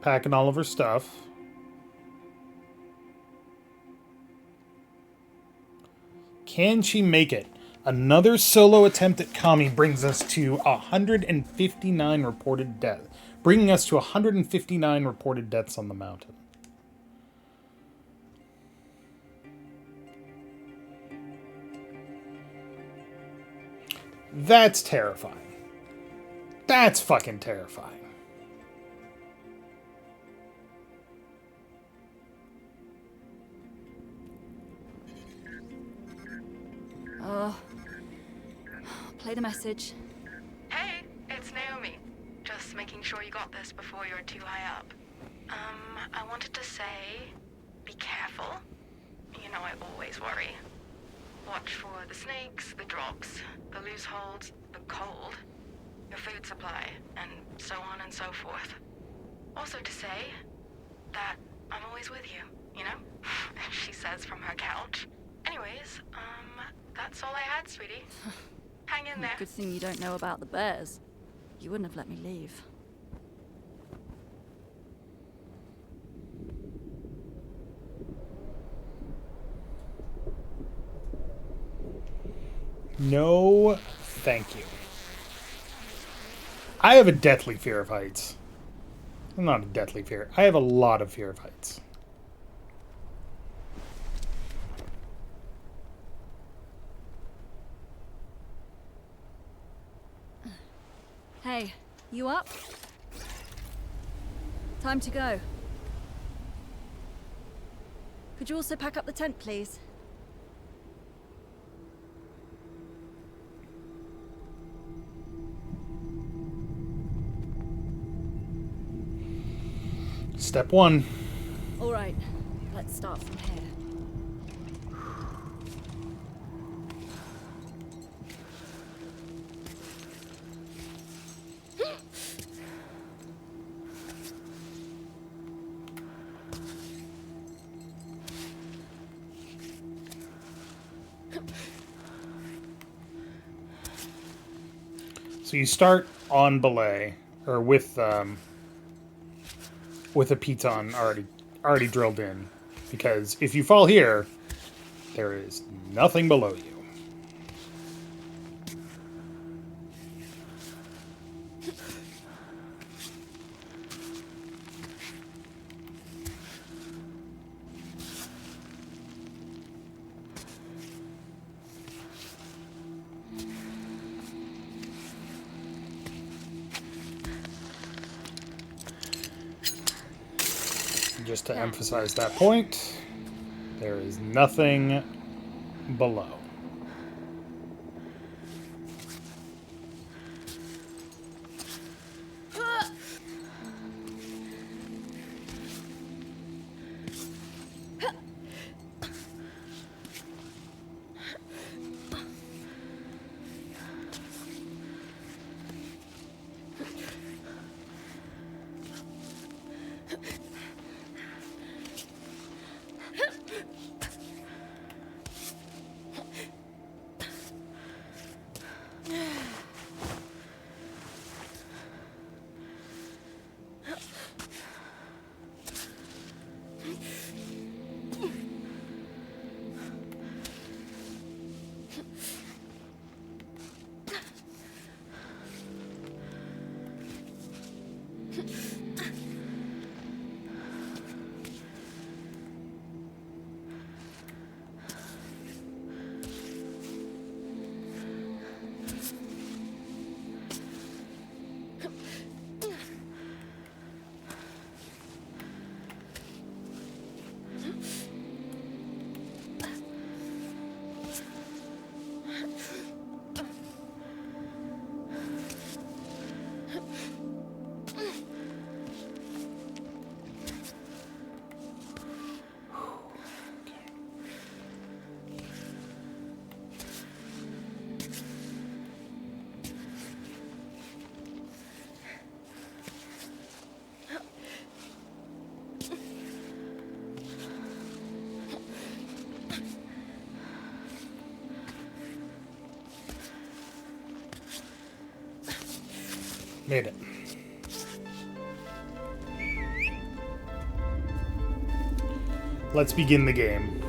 Packing all of her stuff. Can she make it? Another solo attempt at Kami brings us to 159 reported deaths. Bringing us to 159 reported deaths on the mountain. That's terrifying. That's fucking terrifying. Play the message. Hey, it's Naomi. Just making sure you got this before you're too high up. I wanted to say, be careful. You know I always worry. Watch for the snakes, the drops, the loose holds, the cold, your food supply, and so on and so forth. Also to say that I'm always with you, you know? She says from her couch. Anyways, that's all I had, sweetie. Hang in there. Good thing you don't know about the bears. You wouldn't have let me leave. No, thank you. I have a deathly fear of heights. Not a deathly fear. I have a lot of fear of heights. Hey, you up? Time to go. Could you also pack up the tent, please? Step 1. All right, let's start from here. So you start on belay, or with a piton already drilled in, because if you fall here, there is nothing below you. Just to emphasize that point, there is nothing below. Made it. Let's begin the game.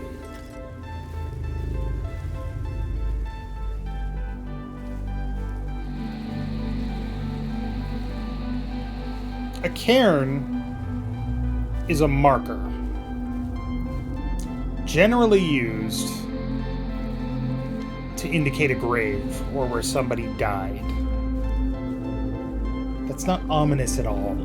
A cairn is a marker, generally used to indicate a grave or where somebody died. That's not ominous at all.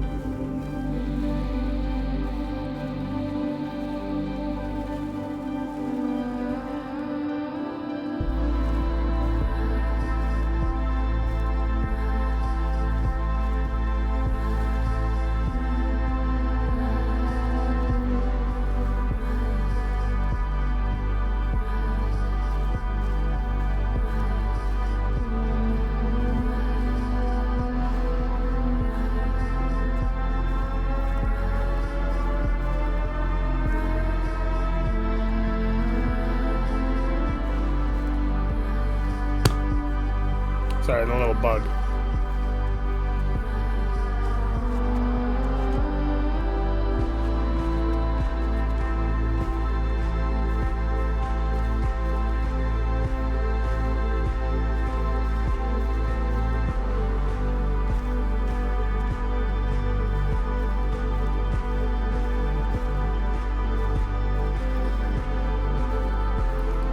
Sorry, the little bug.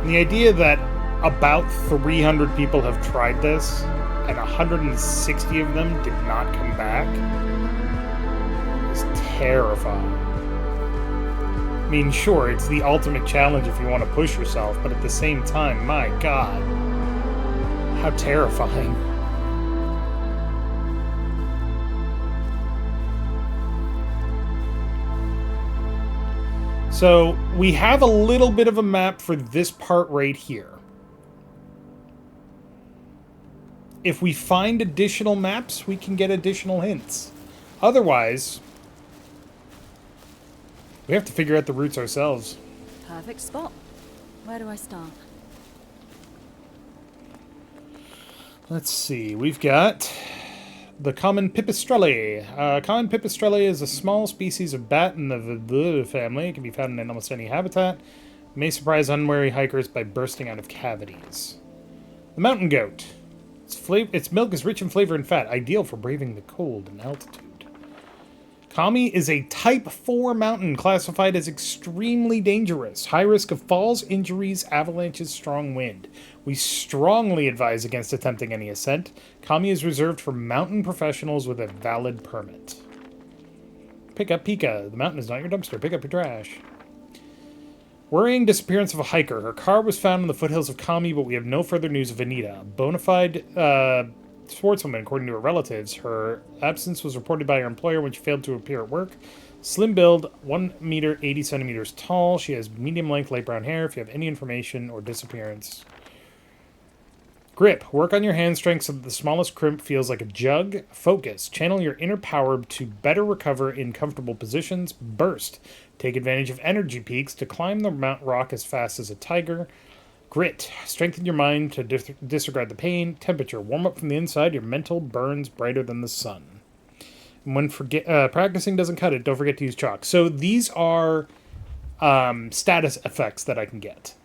The idea that about 300 people have tried this, and 160 of them did not come back, is terrifying. I mean, sure, it's the ultimate challenge if you want to push yourself, but at the same time, my God, how terrifying. So we have a little bit of a map for this part right here. If we find additional maps, we can get additional hints. Otherwise, we have to figure out the routes ourselves. Perfect spot. Where do I start? Let's see. We've got the common pipistrelle. Common pipistrelle is a small species of bat in the family. It can be found in almost any habitat. It may surprise unwary hikers by bursting out of cavities. The mountain goat. Its milk is rich in flavor and fat, ideal for braving the cold and altitude. Kami is a Type 4 mountain classified as extremely dangerous. High risk of falls, injuries, avalanches, strong wind. We strongly advise against attempting any ascent. Kami is reserved for mountain professionals with a valid permit. Pick up Pika. The mountain is not your dumpster. Pick up your trash. Worrying disappearance of a hiker. Her car was found in the foothills of Kami, but we have no further news of Anita. A bona fide sportswoman, according to her relatives. Her absence was reported by her employer when she failed to appear at work. Slim build, 1 meter, 80 centimeters tall. She has medium length light brown hair. If you have any information or disappearance. Grip. Work on your hand strength so that the smallest crimp feels like a jug. Focus. Channel your inner power to better recover in comfortable positions. Burst. Take advantage of energy peaks to climb the Mount Rock as fast as a tiger. Grit. Strengthen your mind to disregard the pain. Temperature. Warm up from the inside. Your mental burns brighter than the sun. And when practicing doesn't cut it, don't forget to use chalk. So these are status effects that I can get.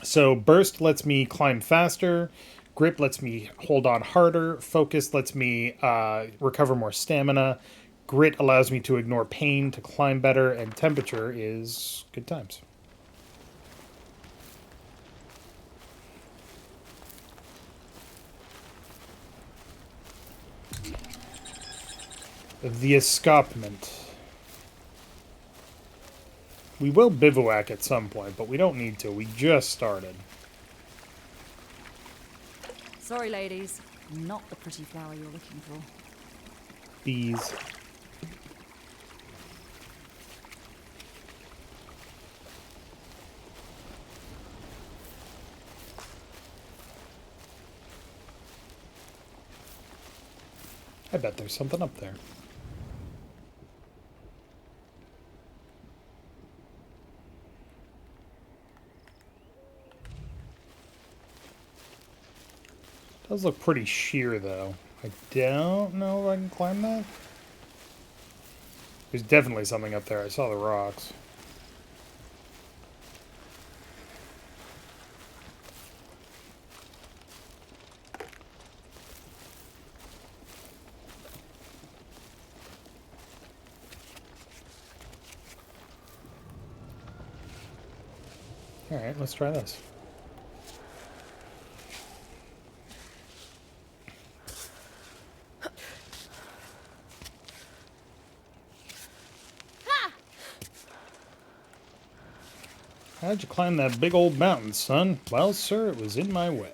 So burst lets me climb faster. Grip lets me hold on harder. Focus lets me recover more stamina. Grit allows me to ignore pain to climb better. And temperature is good times. The escarpment. We will bivouac at some point, but we don't need to. We just started. Sorry, ladies. Not the pretty flower you're looking for. Bees. I bet there's something up there. Does look pretty sheer, though. I don't know if I can climb that. There's definitely something up there. I saw the rocks. Alright, let's try this. How'd you climb that big old mountain, son? Well, sir, it was in my way.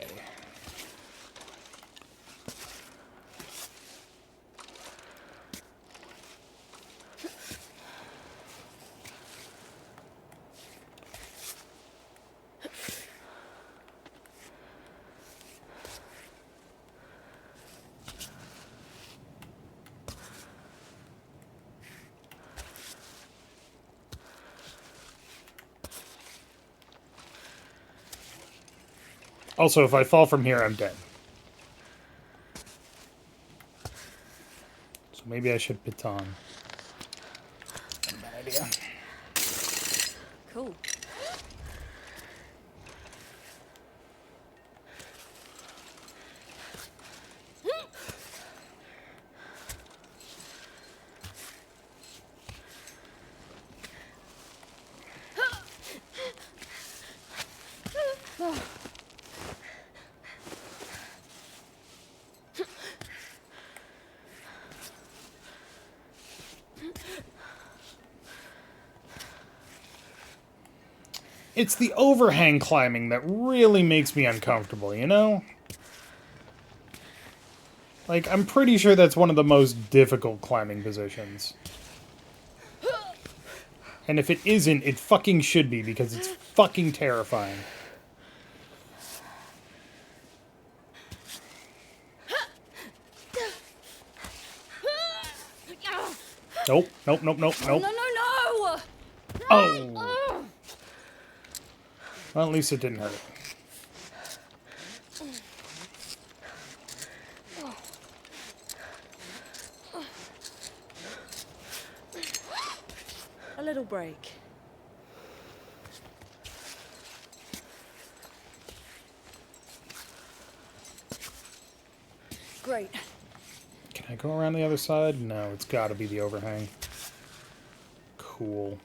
Also, if I fall from here, I'm dead. So maybe I should baton. Bad idea. Cool. It's the overhang climbing that really makes me uncomfortable, you know? Like, I'm pretty sure that's one of the most difficult climbing positions. And if it isn't, it fucking should be, because it's fucking terrifying. Nope, nope, nope, nope, nope. No, no, no! Oh! Well, at least it didn't hurt. A little break. Great. Can I go around the other side? No, it's got to be the overhang. Cool.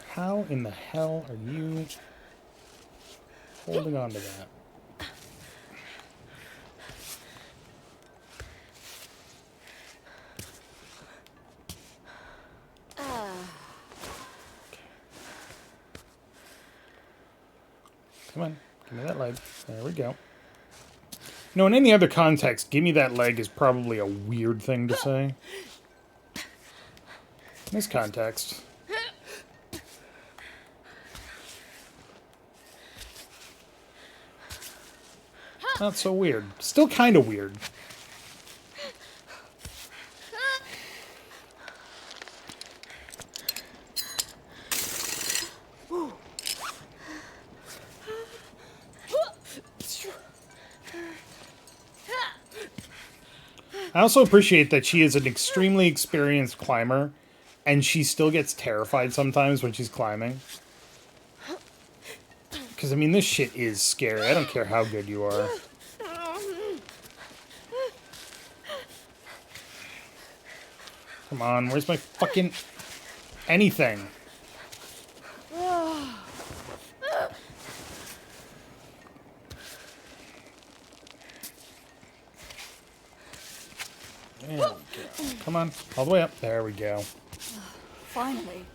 How in the hell are you holding on to that? Come on, give me that leg. There we go. No, in any other context, give me that leg is probably a weird thing to say. In this context. Not so weird. Still kind of weird. I also appreciate that she is an extremely experienced climber, and she still gets terrified sometimes when she's climbing. Because, I mean, this shit is scary. I don't care how good you are. Come on, where's my fucking anything? There we go. Come on, all the way up. There we go. Finally.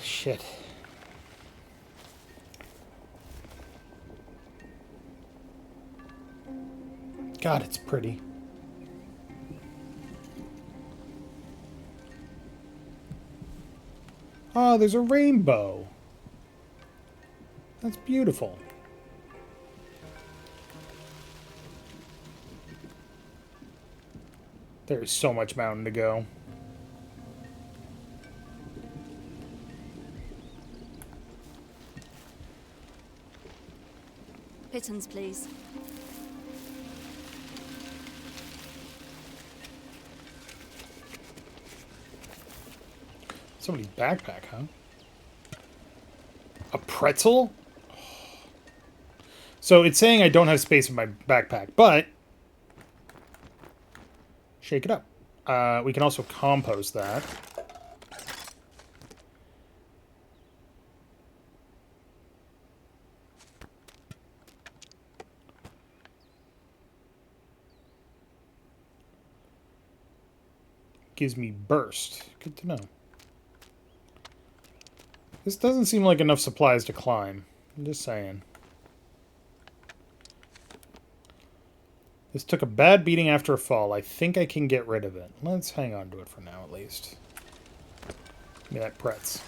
Shit. God, it's pretty. Oh, there's a rainbow. That's beautiful. There's so much mountain to go. Pittons, please. Somebody's backpack, huh? A pretzel? So it's saying I don't have space in my backpack, but shake it up. We can also compost that. Gives me burst. Good to know. This doesn't seem like enough supplies to climb. I'm just saying. This took a bad beating after a fall. I think I can get rid of it. Let's hang on to it for now, at least. Give me that pretz.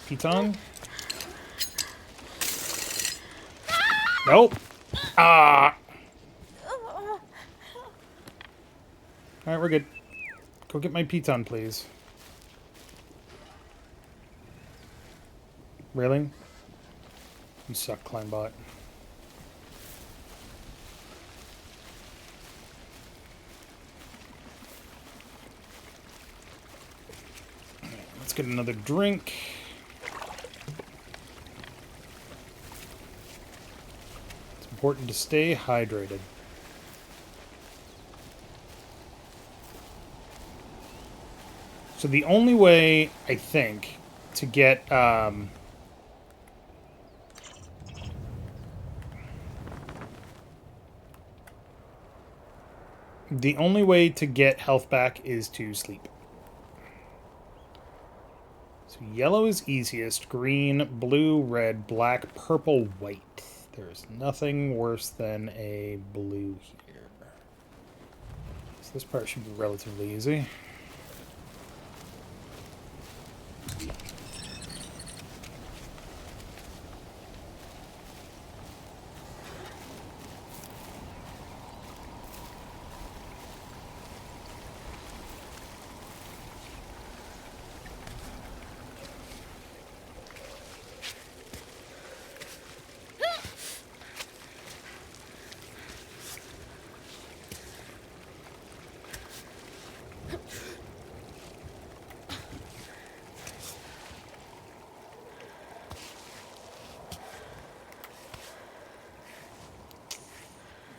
Piton? Nope. Ah. Alright, we're good. Go get my piton, please. Really? You suck, Climbot. Let's get another drink. It's important to stay hydrated. So the only way, I think, to get The only way to get health back is to sleep. So yellow is easiest. Green, blue, red, black, purple, white. There's nothing worse than a blue here. So this part should be relatively easy.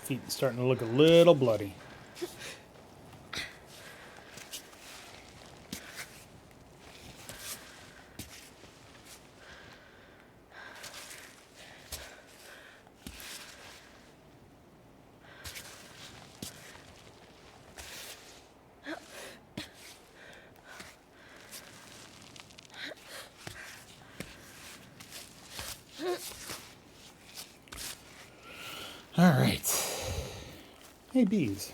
Feet starting to look a little bloody. All right. Hey, bees.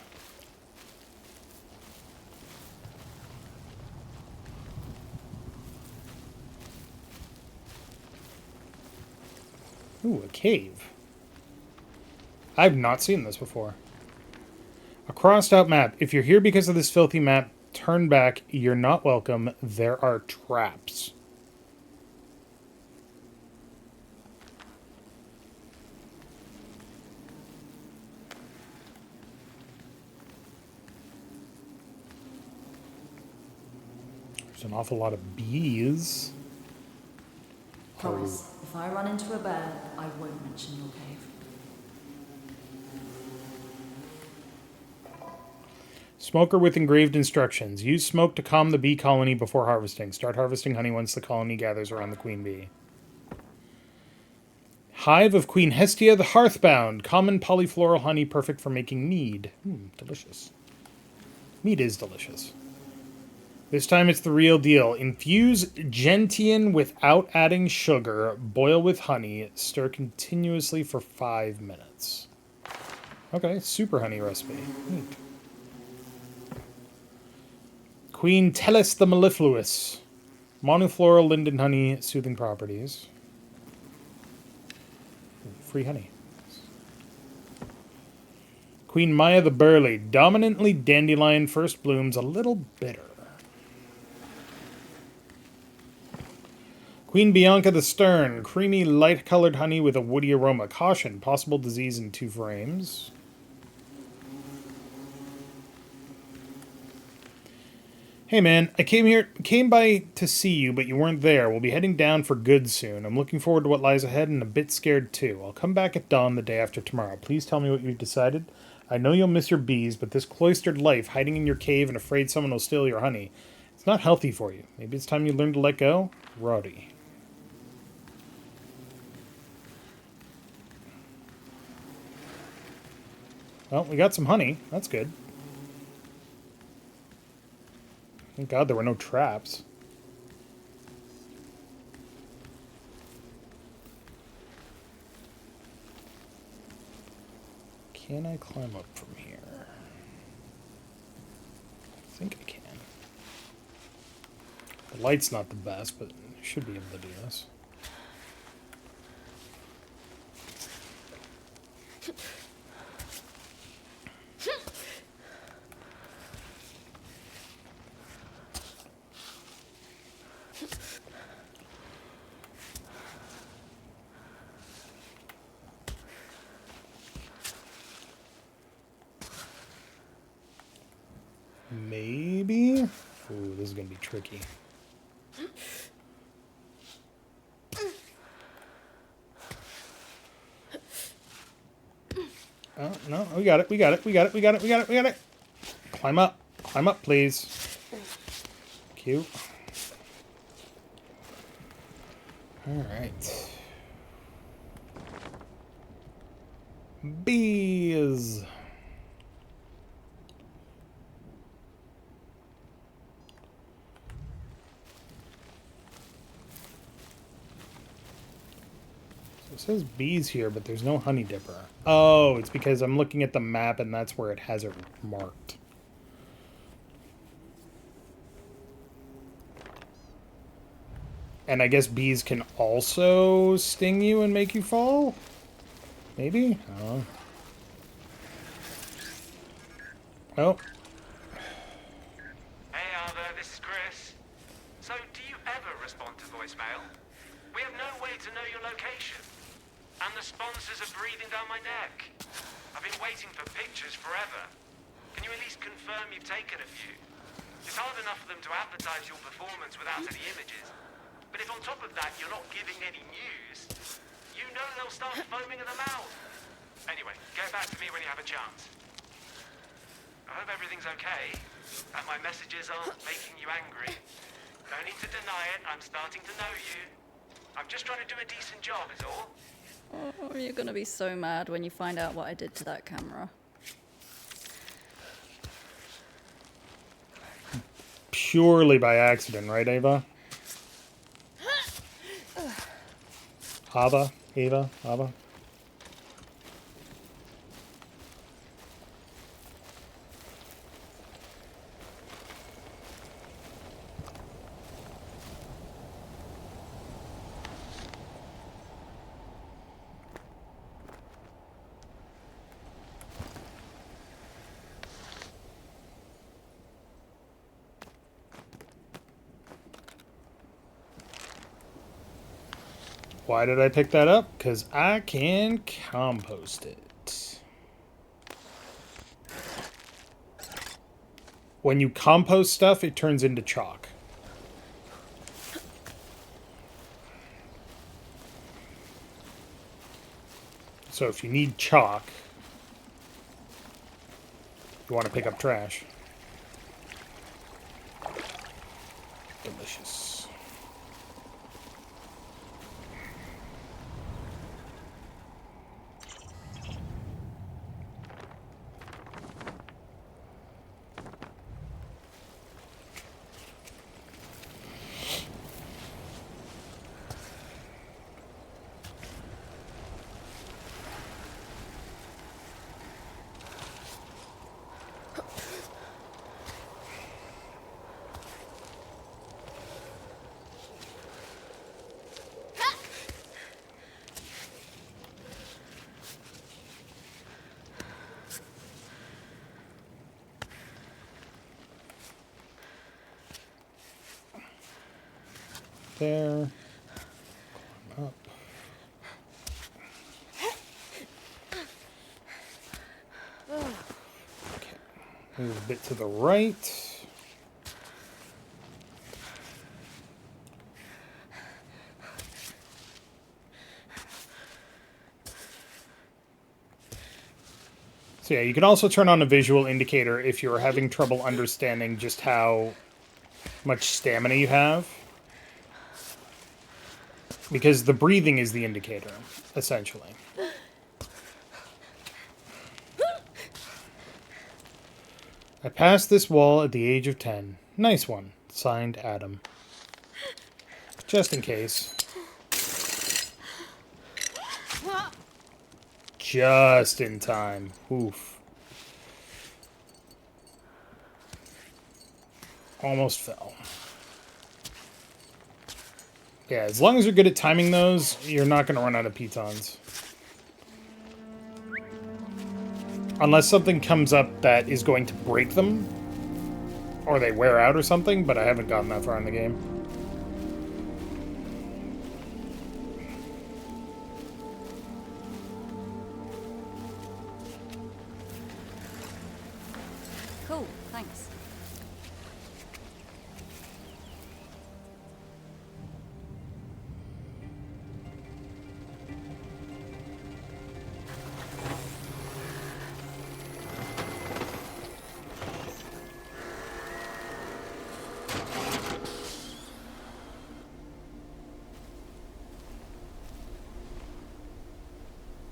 Ooh, a cave. I've not seen this before. A crossed out map. If you're here because of this filthy map, turn back. You're not welcome. There are traps. There's an awful lot of bees. Promise, if I run into a bear, I won't mention your cave. Smoker with engraved instructions. Use smoke to calm the bee colony before harvesting. Start harvesting honey once the colony gathers around the queen bee. Hive of Queen Hestia the Hearthbound. Common polyfloral honey perfect for making mead. Delicious. Mead is delicious. This time it's the real deal. Infuse gentian without adding sugar. Boil with honey. Stir continuously for 5 minutes. Okay, super honey recipe. Neat. Queen Tellus the Mellifluous. Monofloral linden honey, soothing properties. Free honey. Queen Maya the Burly. Dominantly dandelion, first blooms, a little bitter. Queen Bianca the Stern. Creamy, light-colored honey with a woody aroma. Caution, possible disease in 2 frames. Hey man, I came by to see you, but you weren't there. We'll be heading down for good soon. I'm looking forward to what lies ahead and a bit scared too. I'll come back at dawn the day after tomorrow. Please tell me what you've decided. I know you'll miss your bees, but this cloistered life, hiding in your cave and afraid someone will steal your honey, it's not healthy for you. Maybe it's time you learn to let go? Roddy. Well, we got some honey. That's good. Thank God there were no traps. Can I climb up from here? I think I can. The light's not the best, but I should be able to do this. Maybe? Ooh, this is going to be tricky. Oh, no, we got it, we got it, we got it, we got it, we got it, we got it. Climb up, please. Cute. Alright. Bees. It says bees here, but there's no honey dipper. Oh, it's because I'm looking at the map and that's where it has it marked. And I guess bees can also sting you and make you fall? Maybe? I don't know. Oh. Hey Arthur, this is Chris. So, do you ever respond to voicemail? We have no way to know your location. And the sponsors are breathing down my neck. I've been waiting for pictures forever. Can you at least confirm you've taken a few? It's hard enough for them to advertise your performance without any images. But if on top of that you're not giving any news, you know they'll start foaming at the mouth. Anyway, get back to me when you have a chance. I hope everything's okay, and my messages aren't making you angry. No need to deny it, I'm starting to know you. I'm just trying to do a decent job, is all. Oh, you're gonna be so mad when you find out what I did to that camera. Purely by accident, right, Ava? Ava? Why did I pick that up? Because I can compost it. When you compost stuff, it turns into chalk. So if you need chalk, you want to pick up trash. Delicious. There. Climb up. Okay. Move a bit to the right. So yeah, you can also turn on a visual indicator if you're having trouble understanding just how much stamina you have. Because the breathing is the indicator, essentially. I passed this wall at the age of 10. Nice one. Signed, Adam. Just in case. Just in time. Oof. Almost fell. Yeah, as long as you're good at timing those, you're not going to run out of pitons. Unless something comes up that is going to break them. Or they wear out or something, but I haven't gotten that far in the game. Cool, thanks.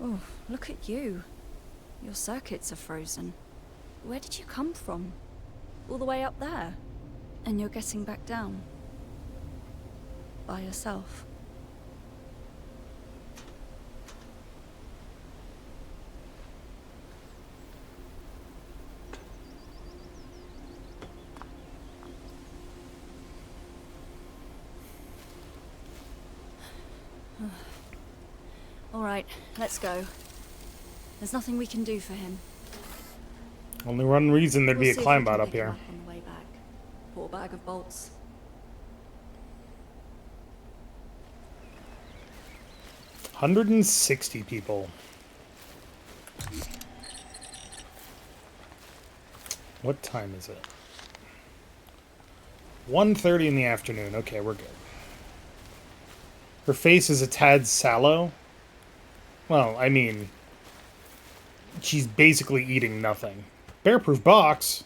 Oh, look at you. Your circuits are frozen. Where did you come from? All the way up there? And you're getting back down? By yourself? All right, let's go. There's nothing we can do for him. Only one reason there'd be a see if climb we can bot up pick him here. up on the way back. Poor bag of bolts. 160 people. What time is it? 1:30 in the afternoon. Okay, we're good. Her face is a tad sallow. Well, I mean, she's basically eating nothing. Bear-proof box.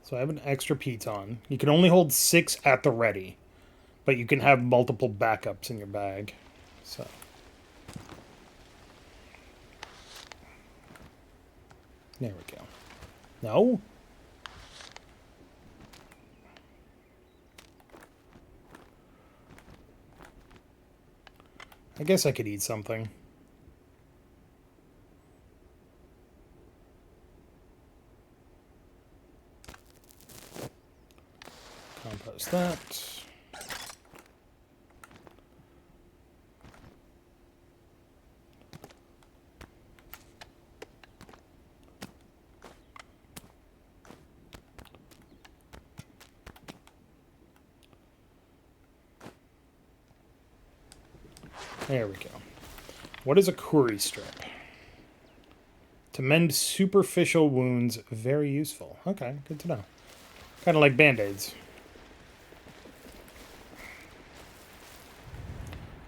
So I have an extra piton. You can only hold 6 at the ready, but you can have multiple backups in your bag. So there we go. No? I guess I could eat something. Compost that. There we go. What is a Kuri strip? To mend superficial wounds, very useful. Okay, good to know. Kind of like Band-Aids.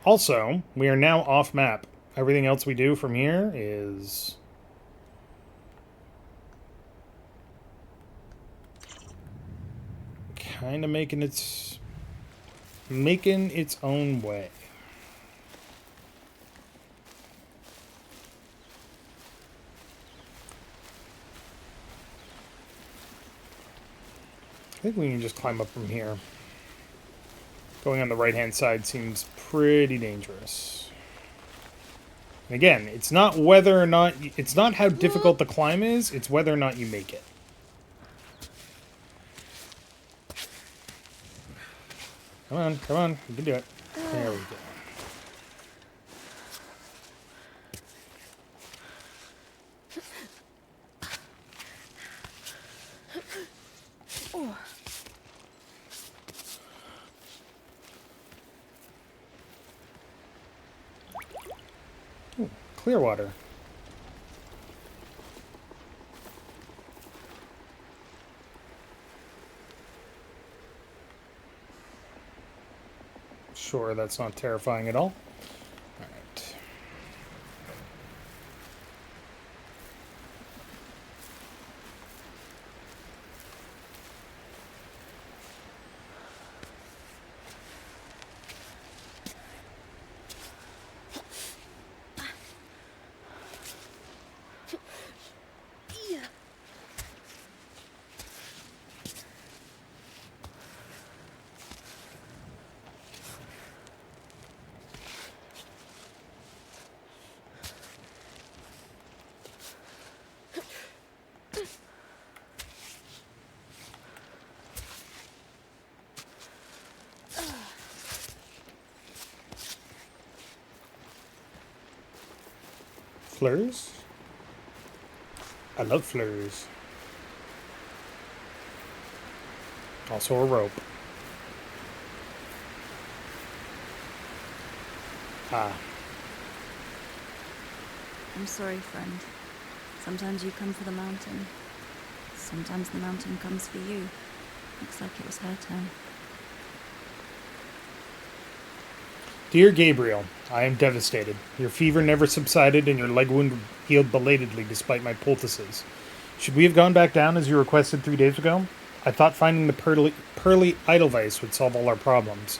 Also, we are now off map. Everything else we do from here is kind of making its own way. I think we can just climb up from here. Going on the right-hand side seems pretty dangerous. And again, it's not whether or not... It's not how difficult the climb is, it's whether or not you make it. Come on, come on. You can do it. There we go. Ooh, clear water. Sure, that's not terrifying at all. Alright. Flurs? I love flurs. Also a rope. Ah. I'm sorry, friend. Sometimes you come for the mountain. Sometimes the mountain comes for you. Looks like it was her turn. Dear Gabriel, I am devastated. Your fever never subsided and your leg wound healed belatedly despite my poultices. Should we have gone back down as you requested 3 days ago? I thought finding the pearly Edelweiss would solve all our problems.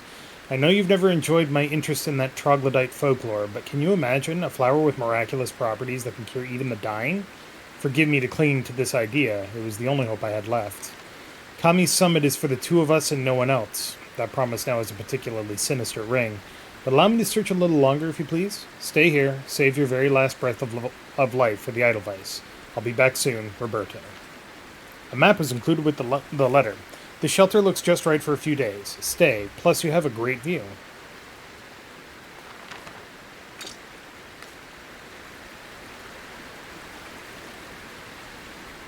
I know you've never enjoyed my interest in that troglodyte folklore, but can you imagine a flower with miraculous properties that can cure even the dying? Forgive me to cling to this idea. It was the only hope I had left. Kami's summit is for the two of us and no one else. That promise now has a particularly sinister ring. But allow me to search a little longer, if you please. Stay here. Save your very last breath of life for the Edelweiss. I'll be back soon, Roberto. A map was included with the letter. The shelter looks just right for a few days. Stay, plus you have a great view.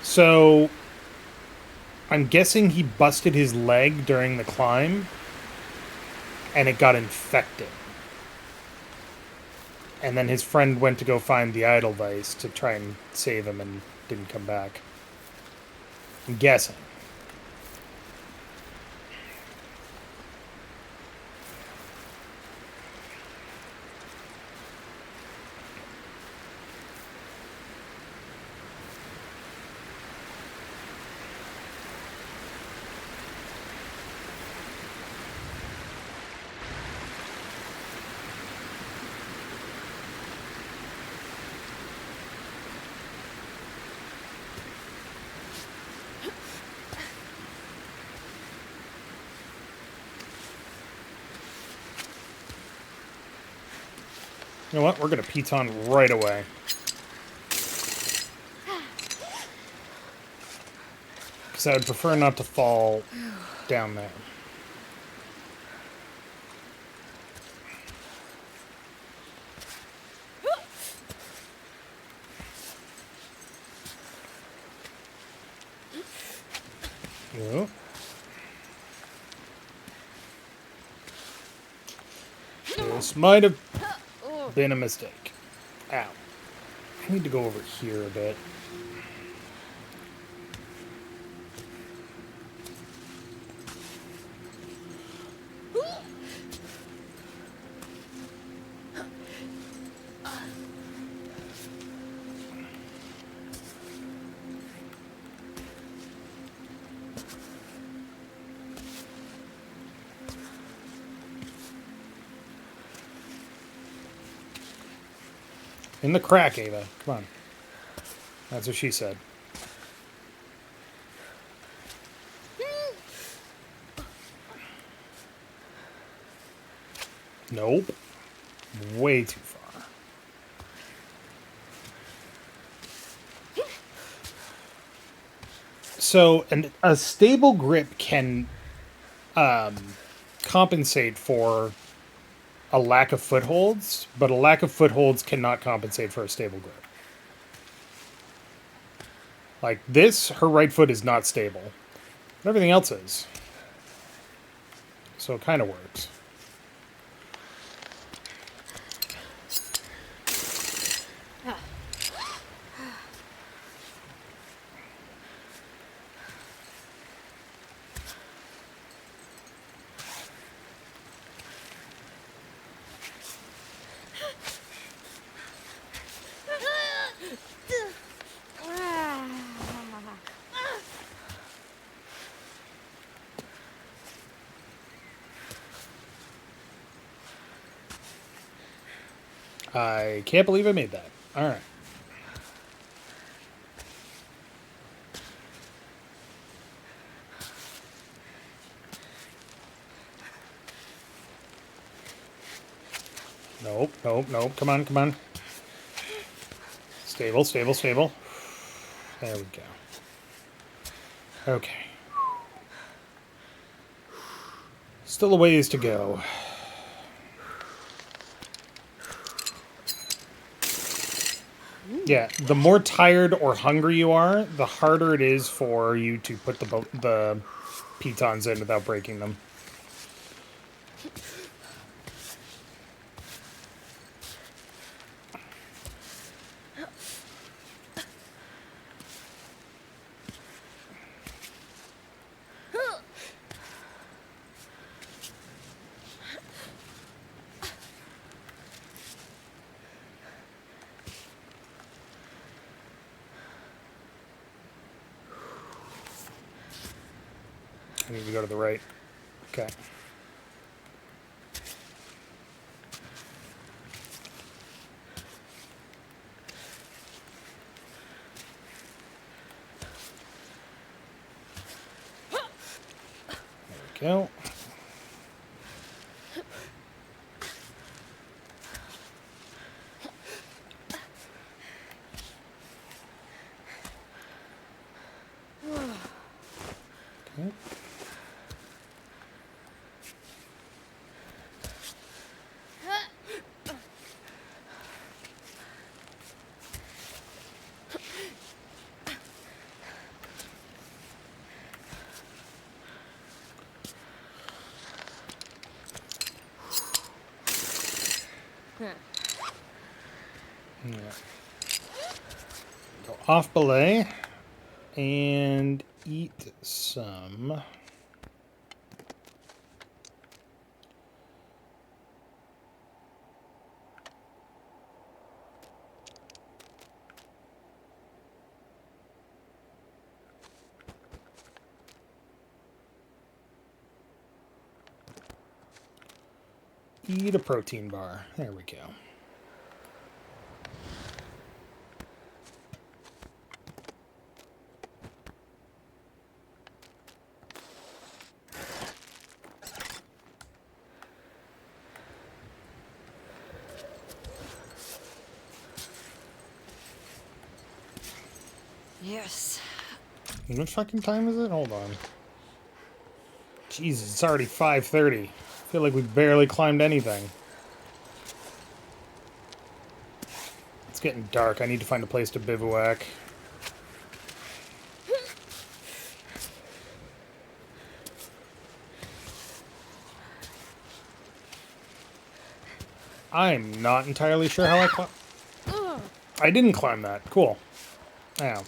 So, I'm guessing he busted his leg during the climb, and it got infected. And then his friend went to go find the Edelweiss to try and save him and didn't come back. I'm guessing. You know what? We're going to piton right away. Because I would prefer not to fall down there. No. This might have been a mistake. Ow. I need to go over here a bit. In the crack, Ava. Come on. That's what she said. Nope. Way too far. So, a stable grip can compensate for a lack of footholds, but a lack of footholds cannot compensate for a stable grip. Like this, her right foot is not stable. But everything else is. So it kind of works. I can't believe I made that. All right. Nope, nope, nope. Come on, come on. Stable, stable, stable. There we go. Okay. Still a ways to go. Yeah, the more tired or hungry you are, the harder it is for you to put the pitons in without breaking them. I need to go to the right. Okay. Go. Okay. Yeah. Go off belay and eat some. Eat a protein bar. There we go. Yes. What fucking time is it? Hold on. Jesus, it's already 5:30. I feel like we barely climbed anything. It's getting dark. I need to find a place to bivouac. I'm not entirely sure how I climb. I didn't climb that. Cool. Ow.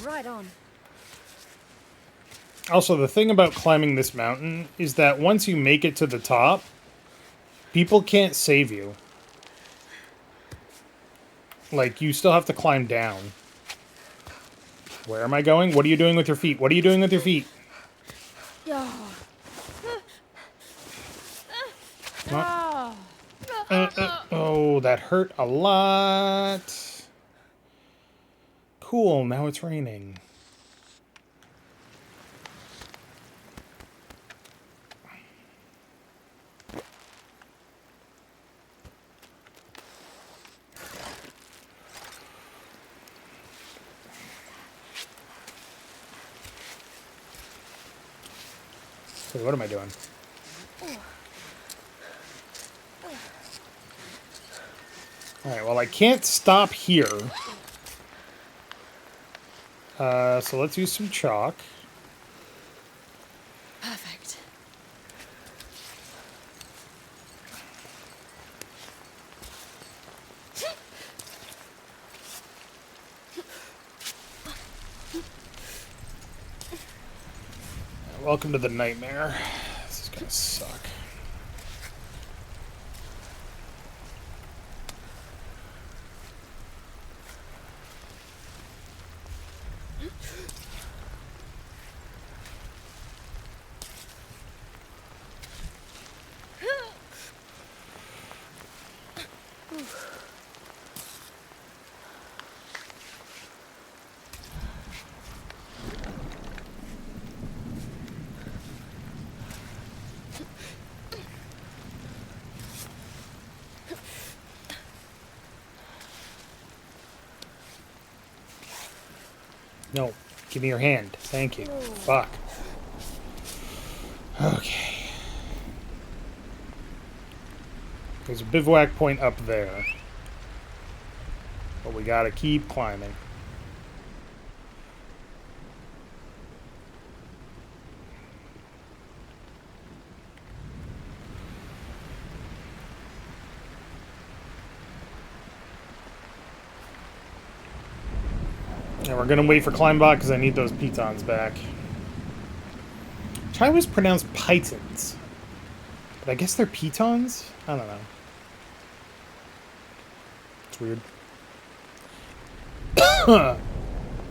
Right on. Also, the thing about climbing this mountain is that once you make it to the top, people can't save you. Like, you still have to climb down. Where am I going? What are you doing with your feet? What are you doing with your feet? Oh, that hurt a lot. Cool, now it's raining. So what am I doing? Alright, well I can't stop here. So let's use some chalk. Perfect. Welcome to the nightmare. This is gonna suck. No, give me your hand. Thank you. Fuck. Okay. There's a bivouac point up there. But we gotta keep climbing. And we're gonna wait for Climbot because I need those pitons back. Which I always pronounce pitons. But I guess they're pitons? I don't know. It's weird.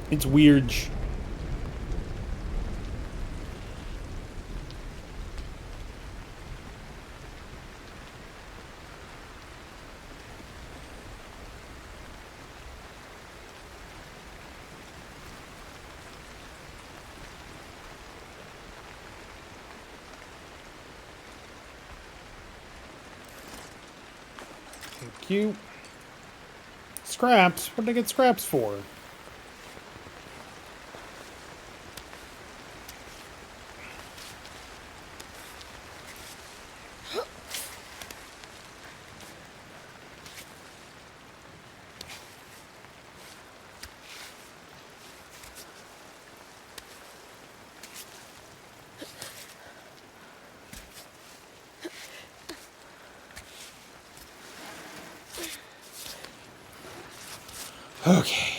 It's weird. Thank you. Scraps? What did I get scraps for? Okay.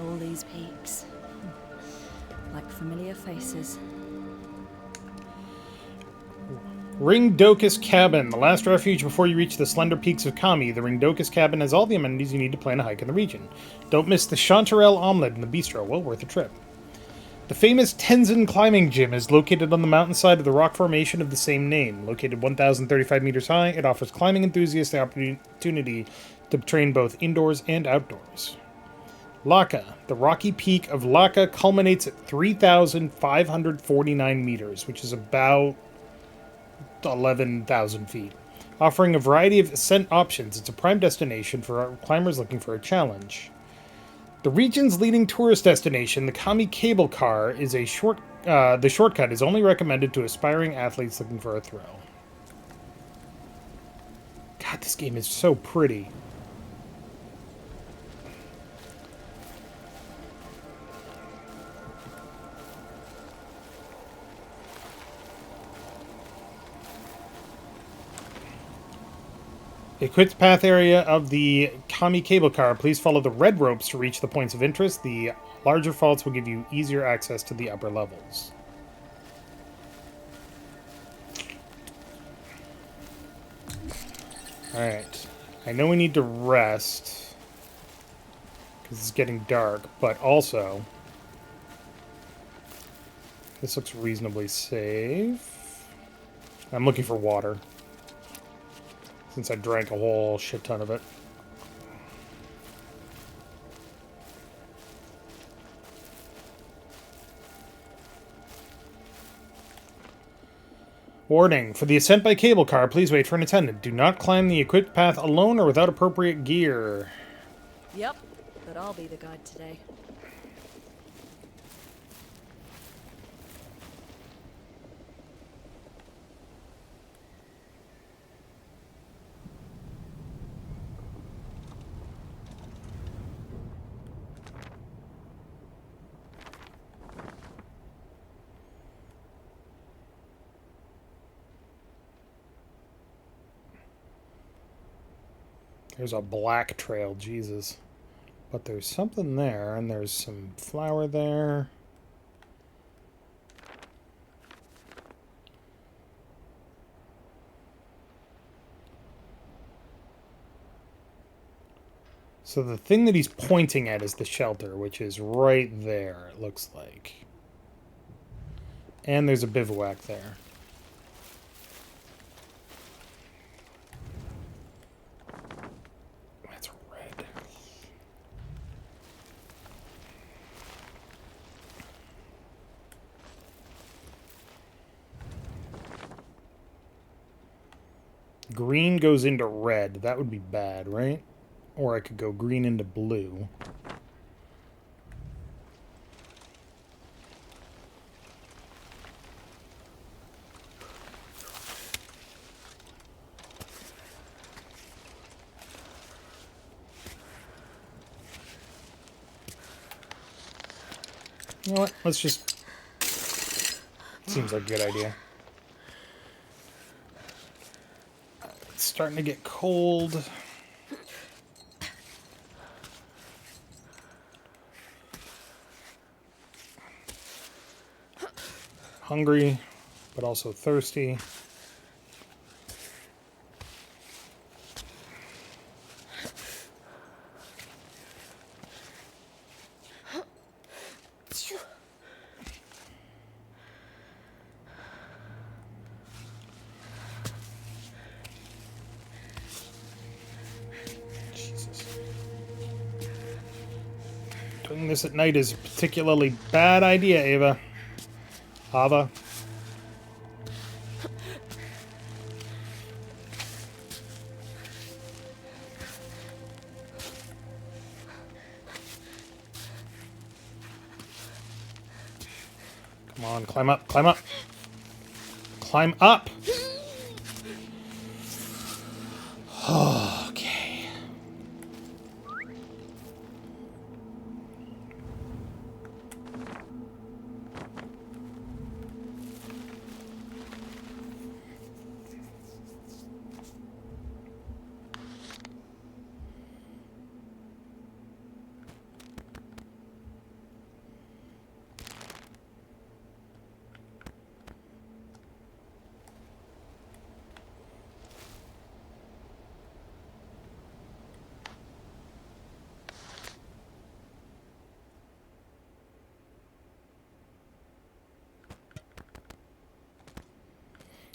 All these peaks. Like familiar faces. Ringdokus Cabin, the last refuge before you reach the slender peaks of Kami. The Ringdokus Cabin has all the amenities you need to plan a hike in the region. Don't miss the Chanterelle omelet in the bistro. Well worth a trip. The famous Tenzin Climbing Gym is located on the mountainside of the rock formation of the same name. Located 1,035 meters high, it offers climbing enthusiasts the opportunity to train both indoors and outdoors. Laka. The rocky peak of Laka culminates at 3,549 meters, which is about 11,000 feet. Offering a variety of ascent options, it's a prime destination for climbers looking for a challenge. The region's leading tourist destination, the Kami Cable Car, is a the shortcut is only recommended to aspiring athletes looking for a thrill. God, this game is so pretty. Equipped path area of the Kami cable car. Please follow the red ropes to reach the points of interest. The larger faults will give you easier access to the upper levels. Alright. I know we need to rest, because it's getting dark, but also this looks reasonably safe. I'm looking for water, since I drank a whole shit ton of it. Warning. For the ascent by cable car, please wait for an attendant. Do not climb the equipped path alone or without appropriate gear. Yep, but I'll be the guide today. There's a black trail, Jesus. But there's something there, and there's some flour there. So the thing that he's pointing at is the shelter, which is right there, it looks like. And there's a bivouac there. That's red. Green goes into red. That would be bad, right? Or I could go green into blue. You know what? Let's just... Seems like a good idea. Let's starting to get cold. Hungry, but also thirsty. Doing this at night is a particularly bad idea, Ava. Ava. Come on, climb up, climb up. Climb up! Okay.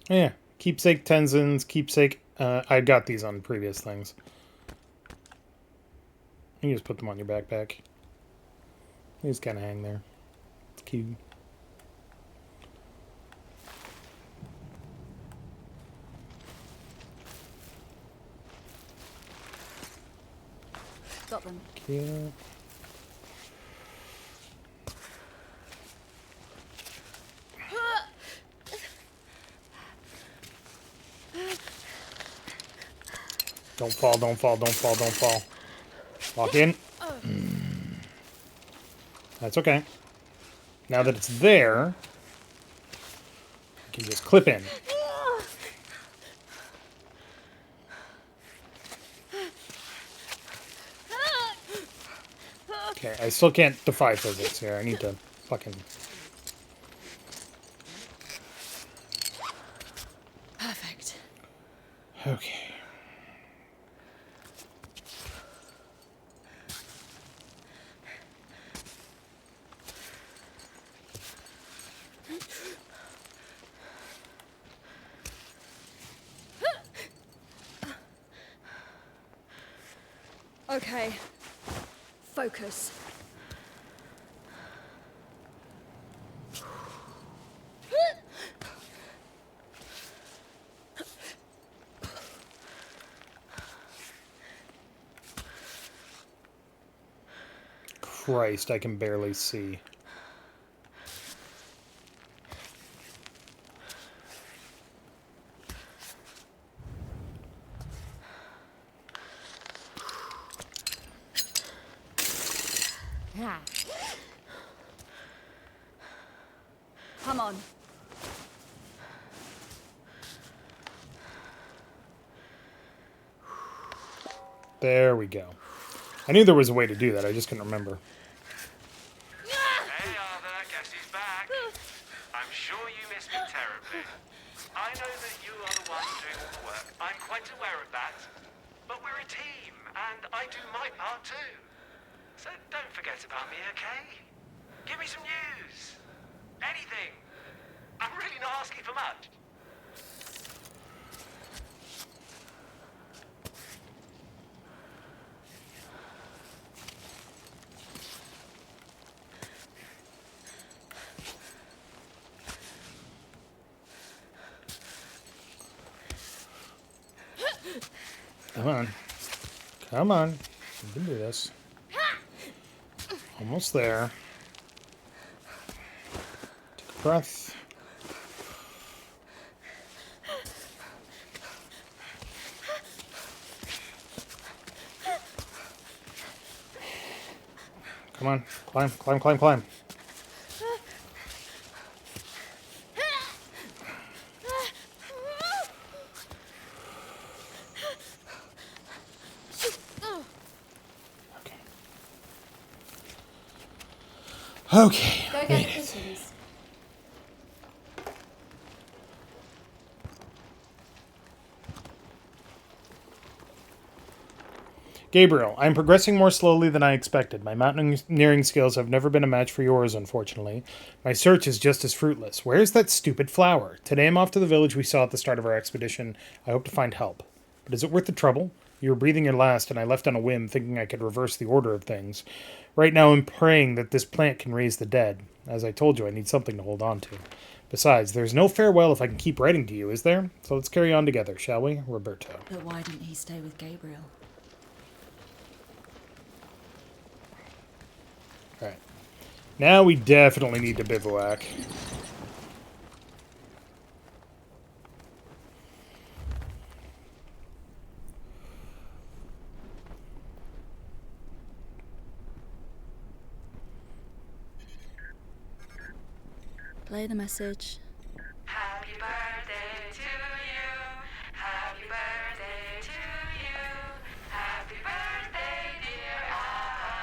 Yeah, keepsake Tenzins, keepsake... I got these on previous things. You just put them on your backpack. They just kind of hang there. It's cute. Got them. Cute. Don't fall, don't fall, don't fall, don't fall. Walk in. That's okay. Now that it's there, you can just clip in. Okay, I still can't defy physics here. I need to fucking... Perfect. Okay. Okay. Focus. Christ, I can barely see. Yeah. Come on. There we go. I knew there was a way to do that, I just couldn't remember. Hey Arthur, guess who's back? I'm sure you missed me terribly. I know that you are the one doing all the work. I'm quite aware of that. But we're a team, and I do my part too. So don't forget about me, okay? Give me some news. Anything. I'm really not asking for much. Come on. Come on. You can do this. Almost there. Take a breath. Come on. Climb, climb, climb, climb. Okay, Go get made the it. kittens. Gabriel, I'm progressing more slowly than I expected. My mountaineering skills have never been a match for yours, unfortunately. My search is just as fruitless. Where's that stupid flower? Today I'm off to the village we saw at the start of our expedition. I hope to find help. But is it worth the trouble? You were breathing your last, and I left on a whim, thinking I could reverse the order of things. Right now I'm praying that this plant can raise the dead. As I told you, I need something to hold on to. Besides, there's no farewell if I can keep writing to you, is there? So let's carry on together, shall we? Roberto. But why didn't he stay with Gabriel? Alright. Now we definitely need to bivouac. Play the message. Happy birthday to you. Happy birthday to you. Happy birthday, dear Alpha.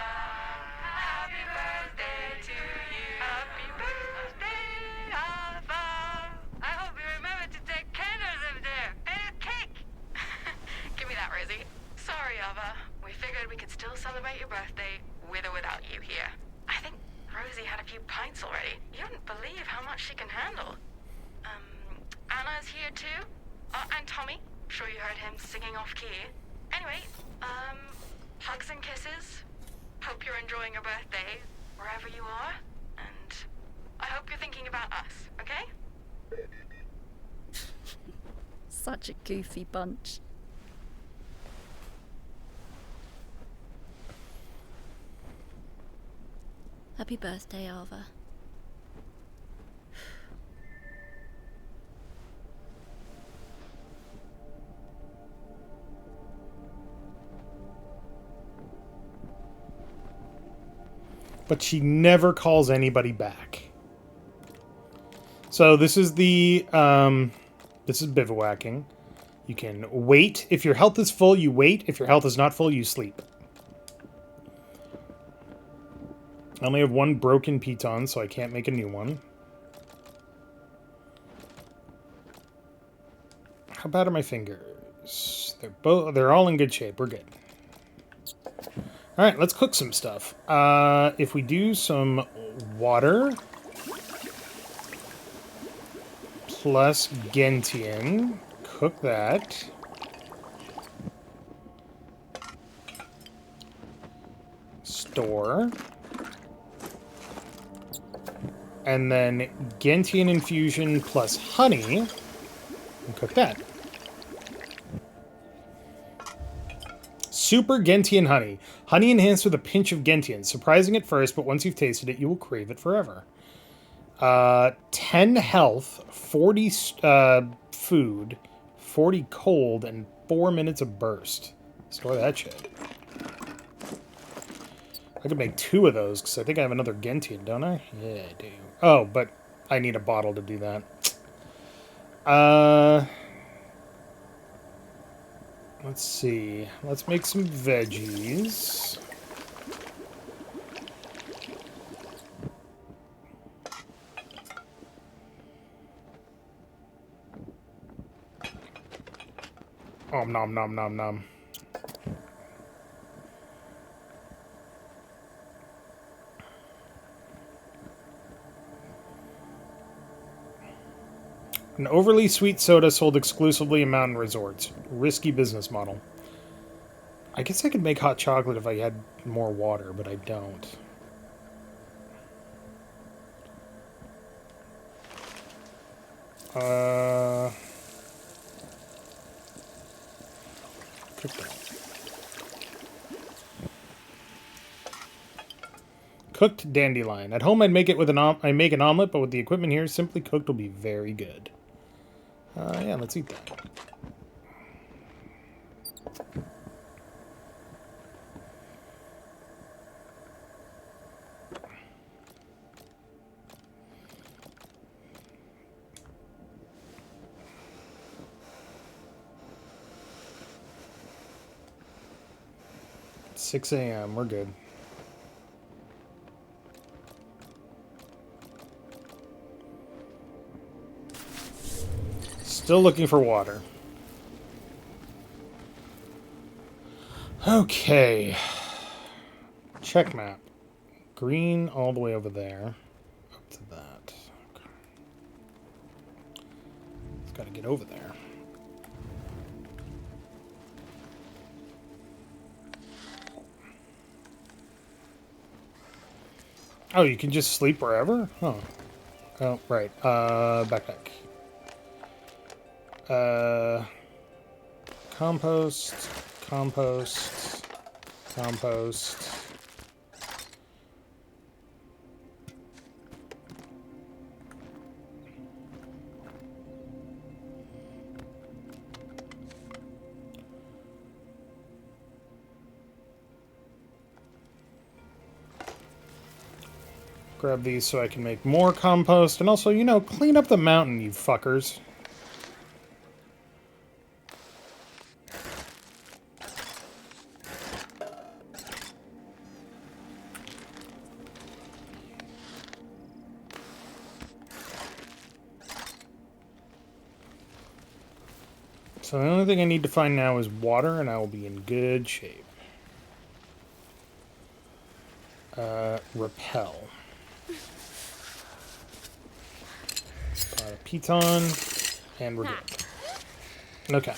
Happy birthday to you. Happy birthday, Alpha. I hope you remember to take candles up there and a cake. Give me that, Rosie. Sorry, Alpha. We figured we could still celebrate your birthday with or without you here. I think Rosie had a few pints already. You wouldn't believe how much she can handle. Anna's here too. And Tommy. Sure you heard him singing off key. Anyway, hugs and kisses. Hope you're enjoying your birthday, wherever you are. And I hope you're thinking about us, okay? Such a goofy bunch. Happy birthday, Alva. But she never calls anybody back. So this is the this is bivouacking. You can wait. If your health is full, you wait. If your health is not full, you sleep. I only have one broken piton, so I can't make a new one. How bad are my fingers? They're all in good shape. We're good. All right, let's cook some stuff. If we do some water plus Gentian, cook that. Store. And then Gentian infusion plus honey, and cook that. Super Gentian honey. Honey enhanced with a pinch of Gentian. Surprising at first, but once you've tasted it, you will crave it forever. 10 health, 40 food, 40 cold, and 4 minutes of burst. Store that shit. I could make 2 of those, because I think I have another Gentian, don't I? Yeah, I do. Oh, but I need a bottle to do that. Let's see. Let's make some veggies. Om nom nom nom nom. An overly sweet soda sold exclusively in mountain resorts. Risky business model. I guess I could make hot chocolate if I had more water, but I don't. Cook that. Cooked dandelion. At home, I'd make it with I make an omelet, but with the equipment here, simply cooked will be very good. Yeah, let's eat that. It's 6 a.m. We're good. Still looking for water. Okay. Check map. Green all the way over there. Up to that. Okay. It's got to get over there. Oh, you can just sleep wherever? Oh. Oh, right. Backpack. Compost. Compost. Compost. Grab these so I can make more compost. And also, you know, clean up the mountain, you fuckers. So the only thing I need to find now is water, and I will be in good shape. Repel. Got a piton, and we're good. Okay.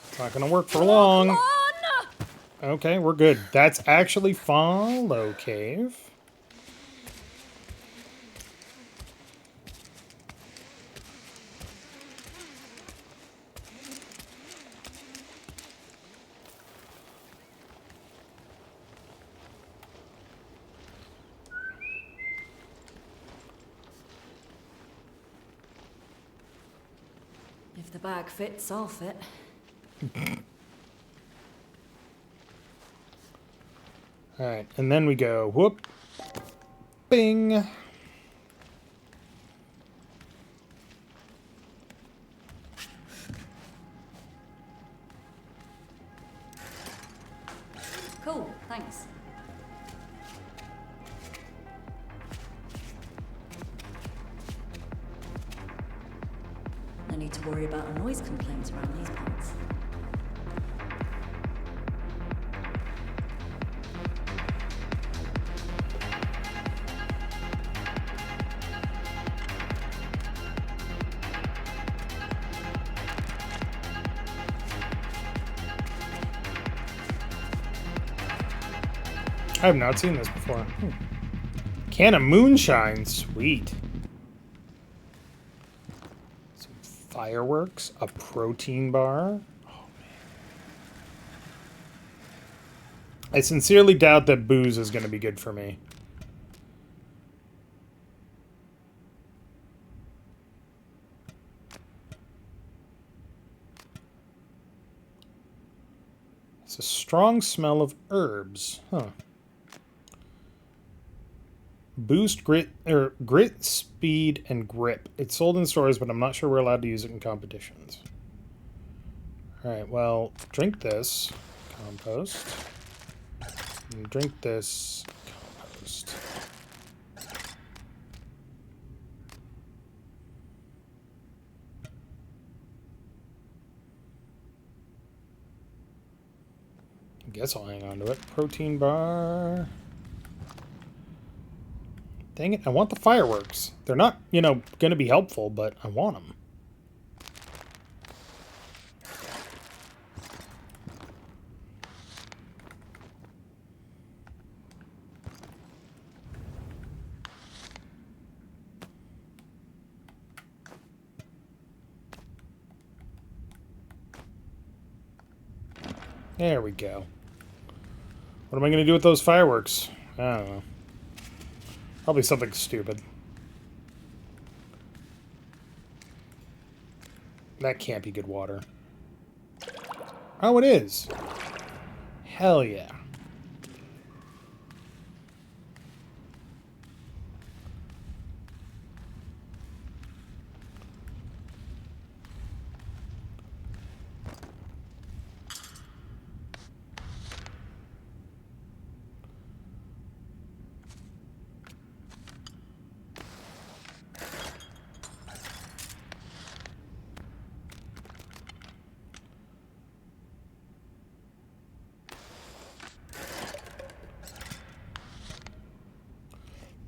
It's not gonna work for long. Okay, we're good. That's actually Follow Cave. If the bag fits, I'll fit. Alright, and then we go whoop, bing. Cool, thanks. No need to worry about a noise complaints around these parts. I have not seen this before. Can of moonshine, sweet. Some fireworks, a protein bar. Oh, man. I sincerely doubt that booze is going to be good for me. It's a strong smell of herbs. Huh. Boost grit speed and grip. It's sold in stores, but I'm not sure we're allowed to use it in competitions. Alright, well, drink this. Compost. And drink this. Compost. I guess I'll hang on to it. Protein bar. Dang it, I want the fireworks. They're not, you know, going to be helpful, but I want them. There we go. What am I going to do with those fireworks? I don't know. Probably something stupid. That can't be good water. Oh, it is. Hell yeah.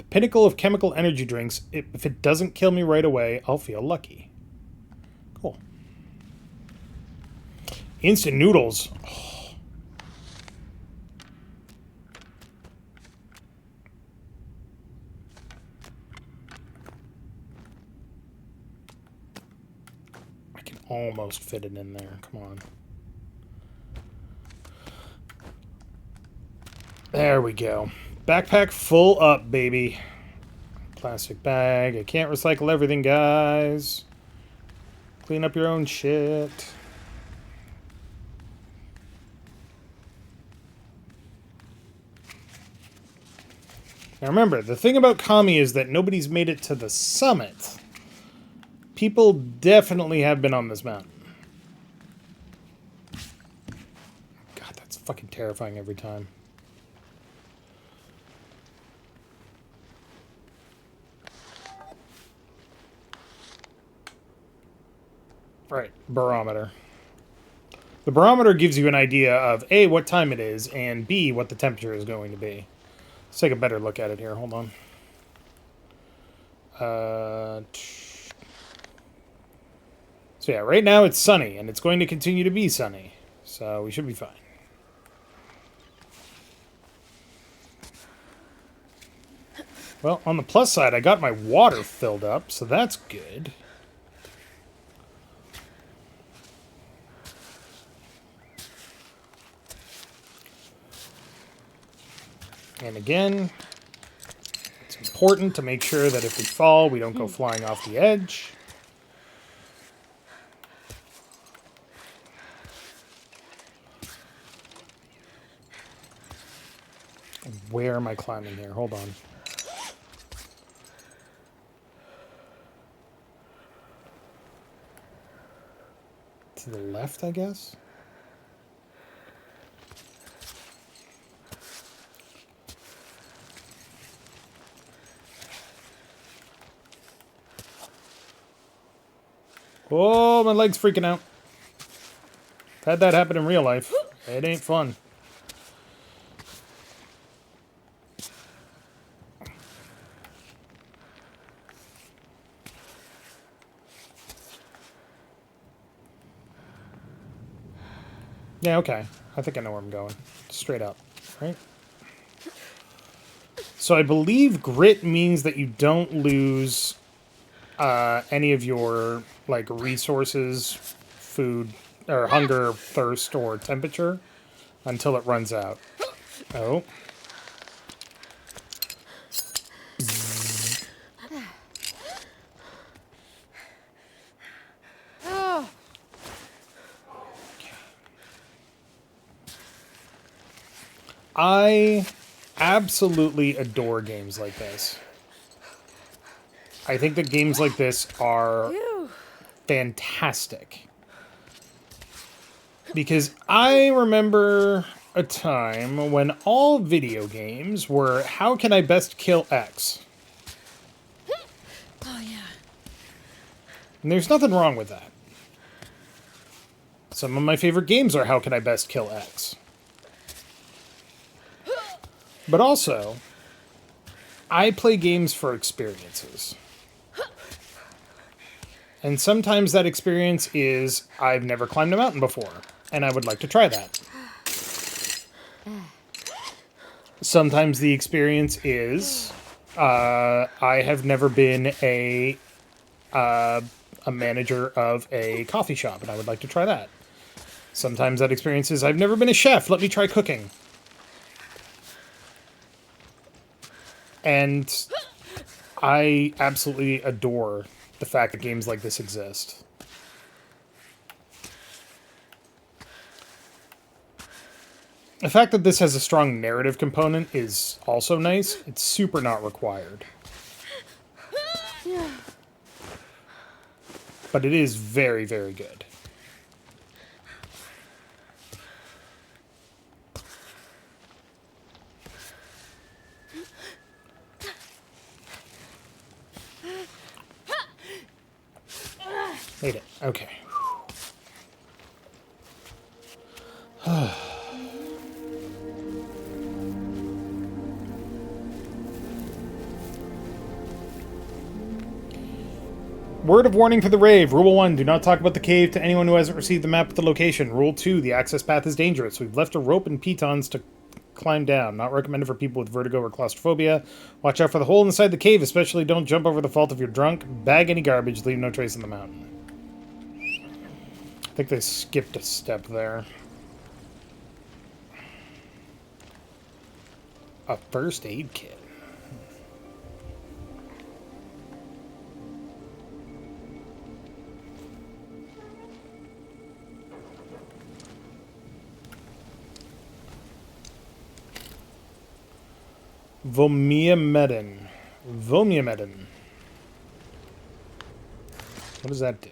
Pinnacle of chemical energy drinks. If it doesn't kill me right away, I'll feel lucky. Cool. Instant noodles. Oh. I can almost fit it in there. Come on. There we go. Backpack full up, baby. Plastic bag. I can't recycle everything, guys. Clean up your own shit. Now remember, the thing about Kami is that nobody's made it to the summit. People definitely have been on this mountain. God, that's fucking terrifying every time. Right, barometer. The barometer gives you an idea of A, what time it is, and B, what the temperature is going to be. Let's take a better look at it here. Hold on. So yeah, right now it's sunny, and it's going to continue to be sunny. So we should be fine. Well, on the plus side, I got my water filled up, so that's good. And again, it's important to make sure that if we fall, we don't go flying off the edge. Where am I climbing here? Hold on. To the left, I guess? Oh, my leg's freaking out. Had that happen in real life. It ain't fun. Yeah, okay. I think I know where I'm going. Straight up, right? So I believe grit means that you don't lose any of your like resources, food, or hunger, thirst, or temperature until it runs out. Oh. I absolutely adore games like this. I think that games like this are fantastic. Because I remember a time when all video games were, how can I best kill X? Oh, yeah. And there's nothing wrong with that. Some of my favorite games are, how can I best kill X? But also, I play games for experiences. And sometimes that experience is, I've never climbed a mountain before, and I would like to try that. Sometimes the experience is, I have never been a manager of a coffee shop, and I would like to try that. Sometimes that experience is, I've never been a chef, let me try cooking. And I absolutely adore the fact that games like this exist. The fact that this has a strong narrative component is also nice. It's super not required. But it is very, very good. Made it. Okay. Word of warning for the rave. Rule 1, do not talk about the cave to anyone who hasn't received the map with the location. Rule 2, the access path is dangerous. We've left a rope and pitons to climb down. Not recommended for people with vertigo or claustrophobia. Watch out for the hole inside the cave, especially don't jump over the fault if you're drunk. Bag any garbage, leave no trace in the mountain. I think they skipped a step there. A first aid kit. Vomiamedin. Vomiamedin. What does that do?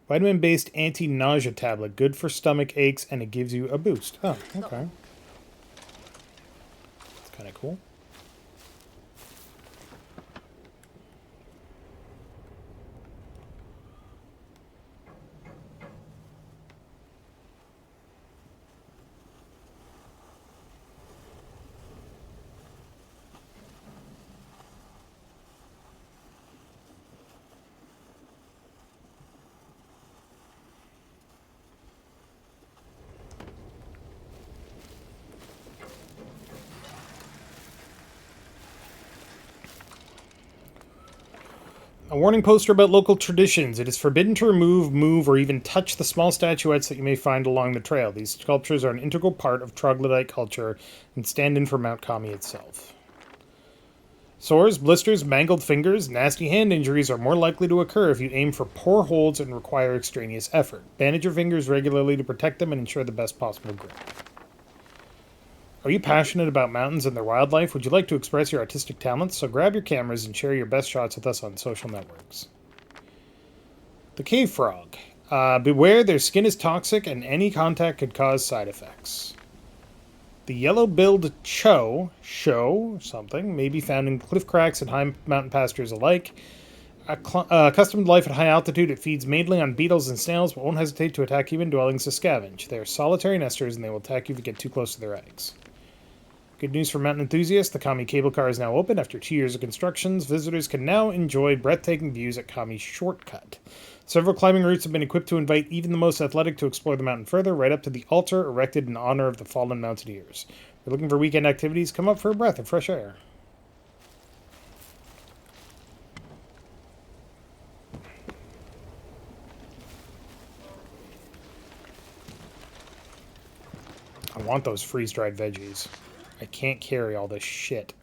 Vitamin-based anti-nausea tablet. Good for stomach aches, and it gives you a boost. Oh, okay. That's kind of cool. A warning poster about local traditions. It is forbidden to remove, move, or even touch the small statuettes that you may find along the trail. These sculptures are an integral part of troglodyte culture and stand in for Mount Kami itself. Sores, blisters, mangled fingers, nasty hand injuries are more likely to occur if you aim for poor holds and require extraneous effort. Bandage your fingers regularly to protect them and ensure the best possible grip. Are you passionate about mountains and their wildlife? Would you like to express your artistic talents? So grab your cameras and share your best shots with us on social networks. The cave frog. Beware, their skin is toxic and any contact could cause side effects. The yellow-billed show, something, may be found in cliff cracks and high mountain pastures alike. Accustomed to life at high altitude, it feeds mainly on beetles and snails, but won't hesitate to attack human dwellings to scavenge. They are solitary nesters, and they will attack you if you get too close to their eggs. Good news for mountain enthusiasts, the Kami cable car is now open. After 2 years of constructions, visitors can now enjoy breathtaking views at Kami's shortcut. Several climbing routes have been equipped to invite even the most athletic to explore the mountain further, right up to the altar erected in honor of the fallen mountaineers. If you're looking for weekend activities, come up for a breath of fresh air. I want those freeze-dried veggies. I can't carry all this shit.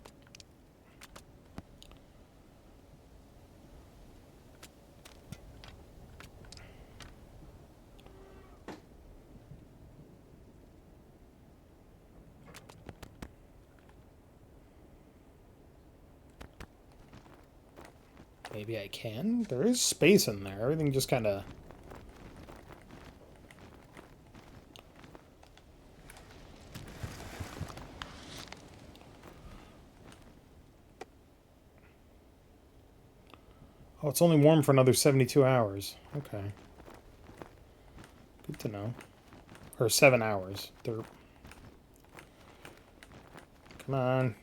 Maybe I can? There is space in there. Everything just kind of... Oh, it's only warm for another 72 hours. Okay. Good to know. Or 7 hours. They're... Come on.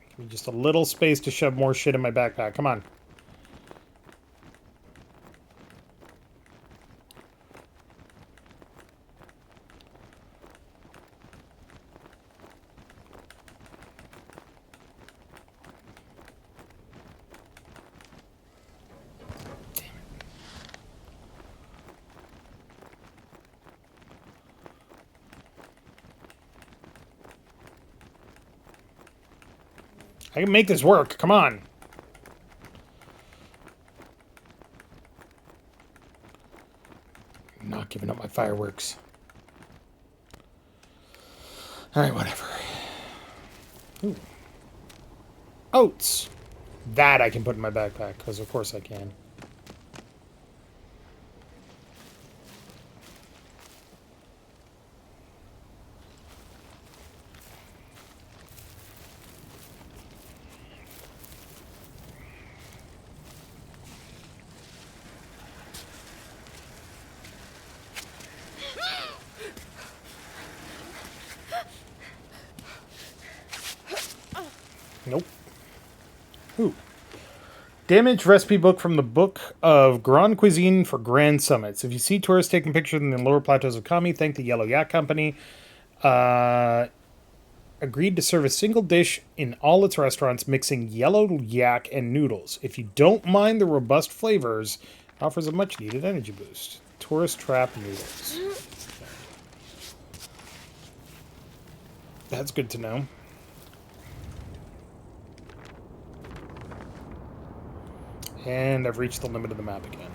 Give me just a little space to shove more shit in my backpack. Come on. I can make this work. Come on. Not give fireworks. Alright, whatever. Ooh. Oats! That I can put in my backpack, because of course I can. Nope. Ooh. Damage recipe book from the Book of Grand Cuisine for Grand Summits. If you see tourists taking pictures in the lower plateaus of Kami, thank the Yellow Yak Company. Agreed to serve a single dish in all its restaurants, mixing yellow yak and noodles. If you don't mind the robust flavors, offers a much needed energy boost. Tourist trap noodles. That's good to know. And I've reached the limit of the map again.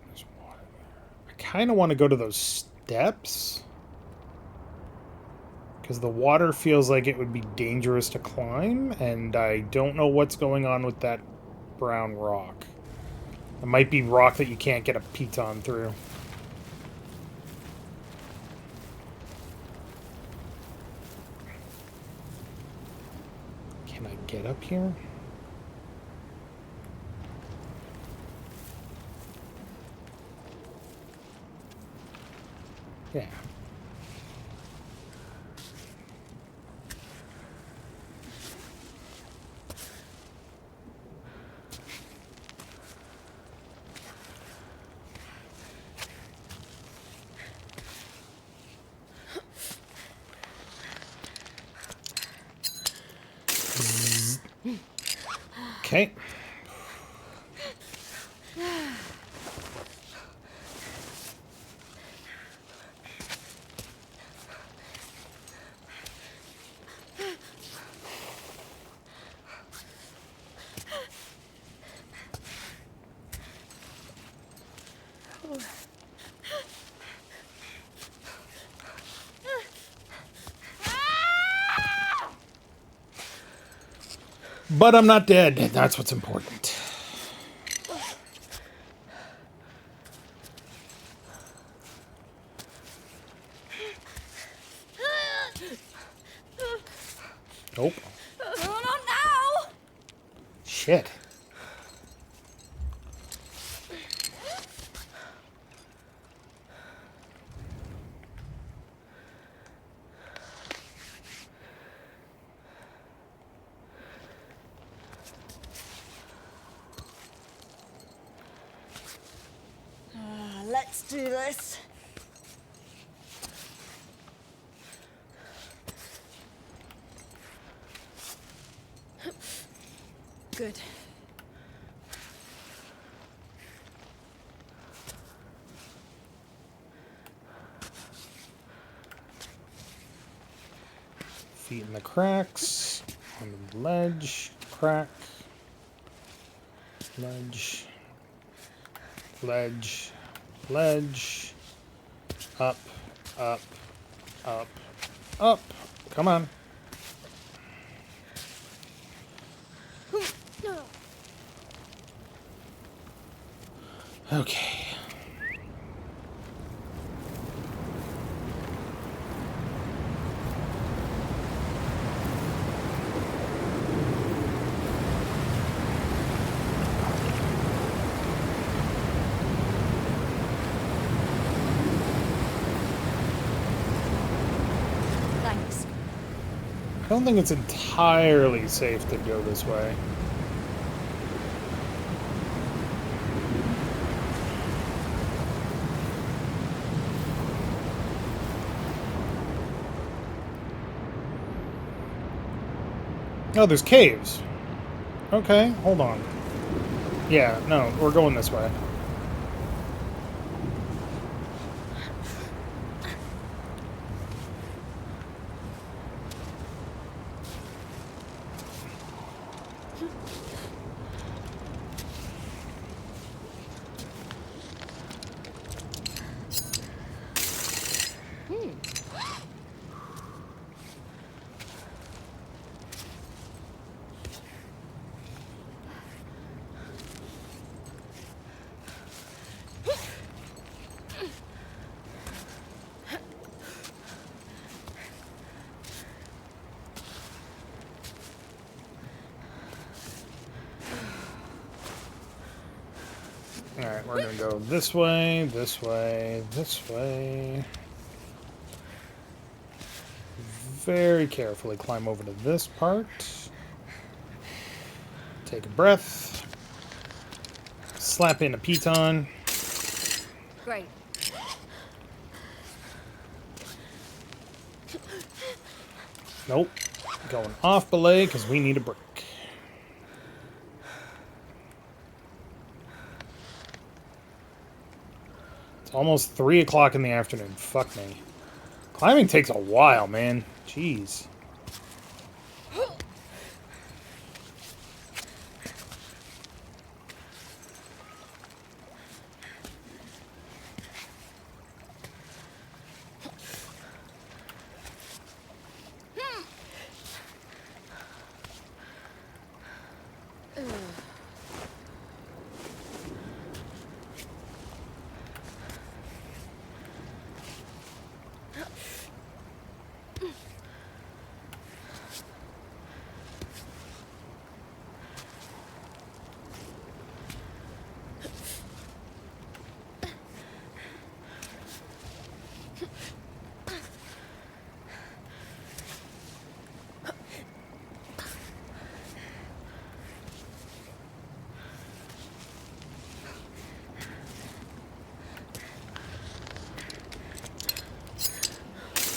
There's water there. I kind of want to go to those steps. Because the water feels like it would be dangerous to climb. And I don't know what's going on with that brown rock. It might be rock that you can't get a piton through. Can I get up here? Yeah. Okay. But I'm not dead. That's what's important. Nope. Oh, not now! Shit. Let's do this. Good. Feet in the cracks. On the ledge. Crack. Ledge. Ledge. Ledge. Up. Up. Up. Up. Come on. Okay. Thanks. I don't think it's entirely safe to go this way. Oh, there's caves. Okay, hold on. Yeah, no, we're going this way. Alright, we're gonna go this way, this way, this way. Very carefully climb over to this part. Take a breath. Slap in a piton. Great. Nope. Going off belay because we need a break. It's almost 3 o'clock in the afternoon. Fuck me. Climbing takes a while, man. Jeez.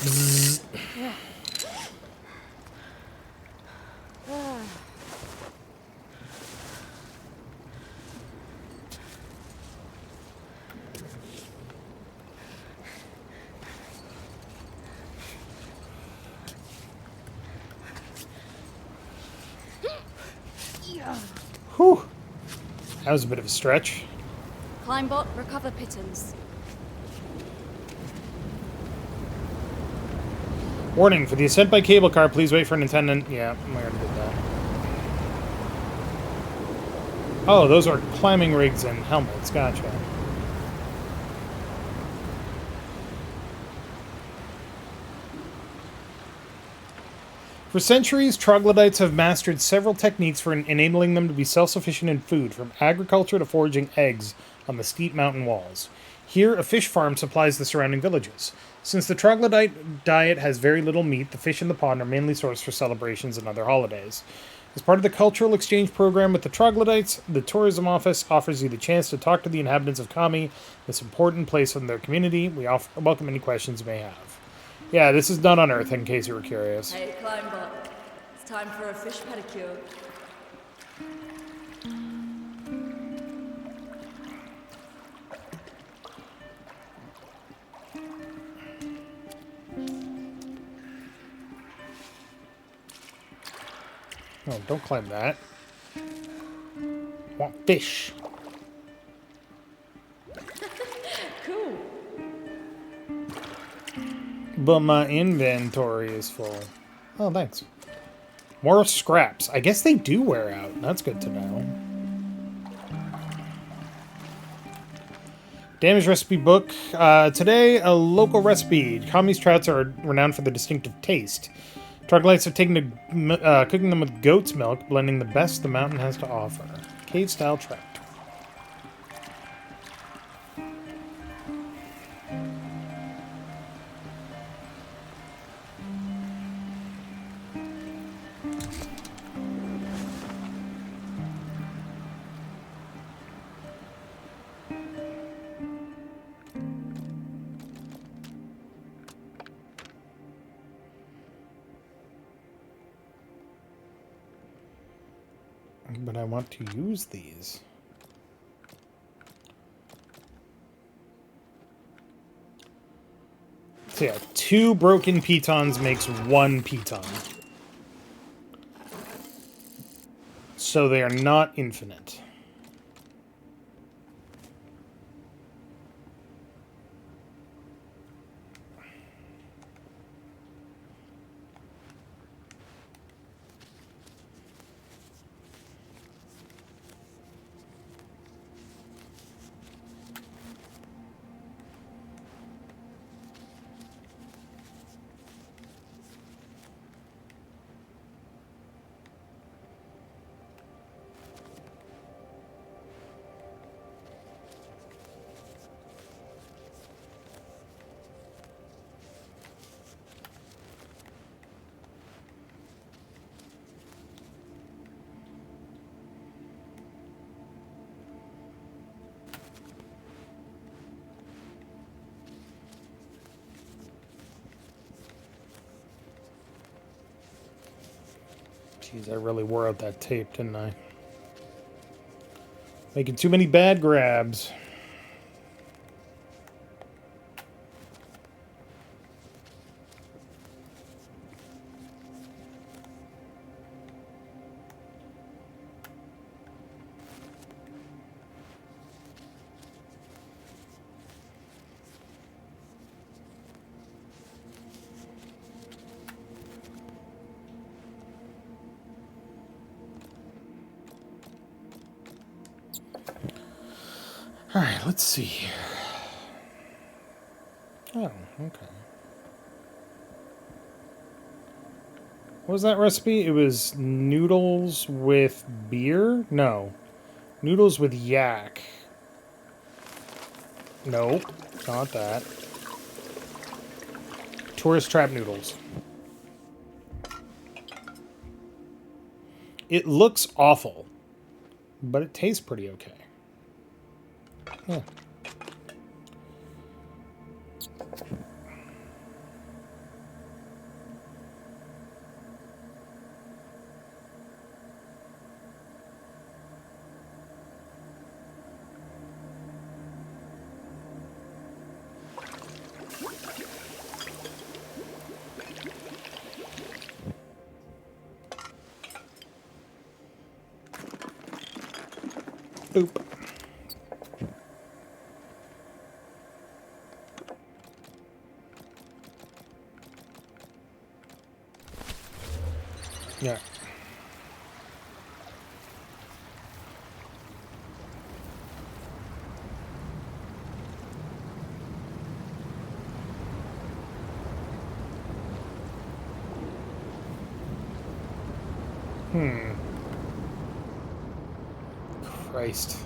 Bzzz. Whew. That was a bit of a stretch. Climbot, recover pittance. Warning, for the ascent by cable car, please wait for an attendant. Yeah, we already did that. Oh, those are climbing rigs and helmets. Gotcha. For centuries, troglodytes have mastered several techniques for enabling them to be self-sufficient in food, from agriculture to foraging eggs on the steep mountain walls. Here, a fish farm supplies the surrounding villages. Since the troglodyte diet has very little meat, the fish in the pond are mainly sourced for celebrations and other holidays. As part of the cultural exchange program with the troglodytes, the tourism office offers you the chance to talk to the inhabitants of Kami, this important place in their community. We welcome any questions you may have. Yeah, this is done on Earth, in case you were curious. Hey, Climbot. It's time for a fish pedicure. Oh, don't climb that. Want fish. Cool. But my inventory is full. Oh, thanks. More scraps. I guess they do wear out. That's good to know. Damage recipe book. Today, a local recipe. Kami's trouts are renowned for their distinctive taste. Troglodytes have taken to cooking them with goat's milk, blending the best the mountain has to offer. Cave-style trout. But I want to use these. So yeah, 2 broken pitons makes 1 piton. So they are not infinite. Jeez, I really wore out that tape, didn't I? Making too many bad grabs. Alright, let's see here. Oh, okay. What was that recipe? It was noodles with beer? No. Noodles with yak. Nope, not that. Tourist trap noodles. It looks awful, but it tastes pretty okay. Yeah. Boop. Yeah. Christ.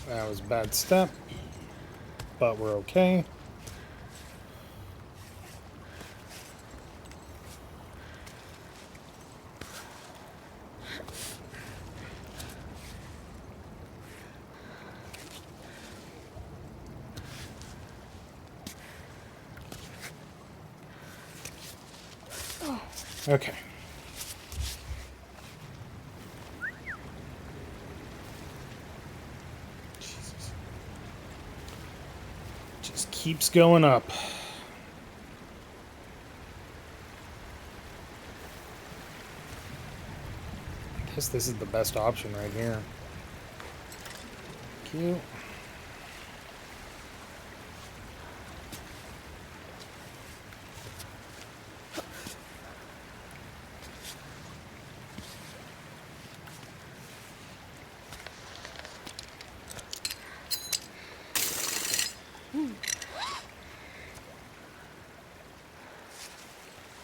That was a bad step, but we're okay. Okay. Jesus. Just keeps going up. I guess this is the best option right here. Thank you.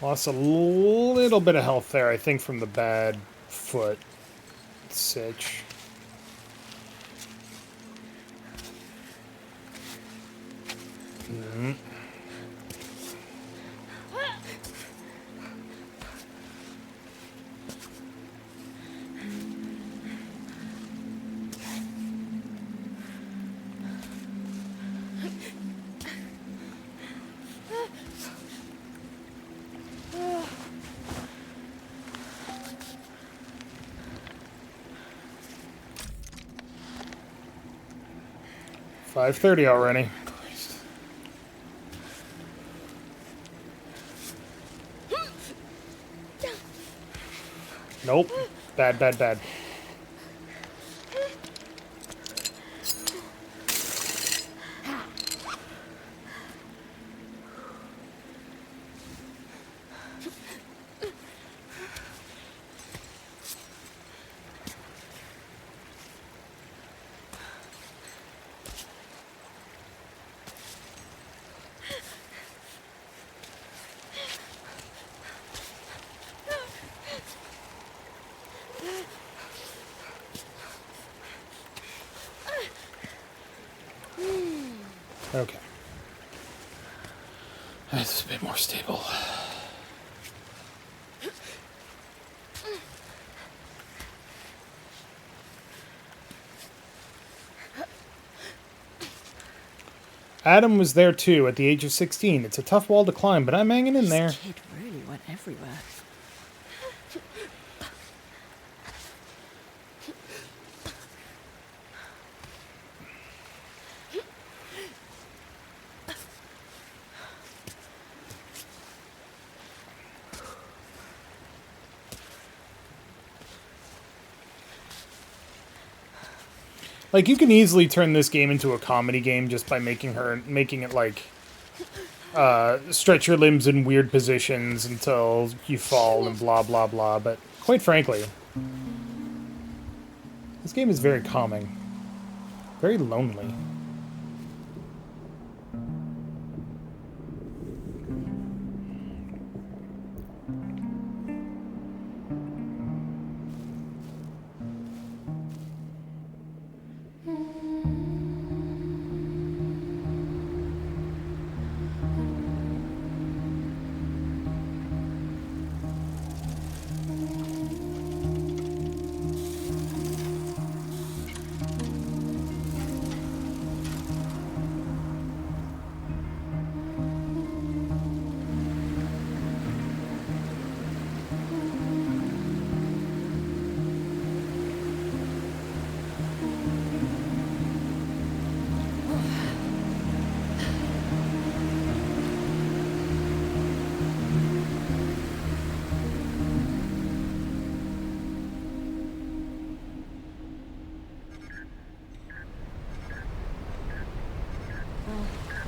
Lost a little bit of health there, I think, from the bad foot sitch. Mm. 5:30 already. Christ. Nope. Bad, bad, bad. Okay. That's a bit more stable. Adam was there too at the age of 16. It's a tough wall to climb, but I'm hanging in there. This kid really went everywhere. Like, you can easily turn this game into a comedy game just by making it like, stretch your limbs in weird positions until you fall and blah blah blah, but quite frankly, this game is very calming. Very lonely.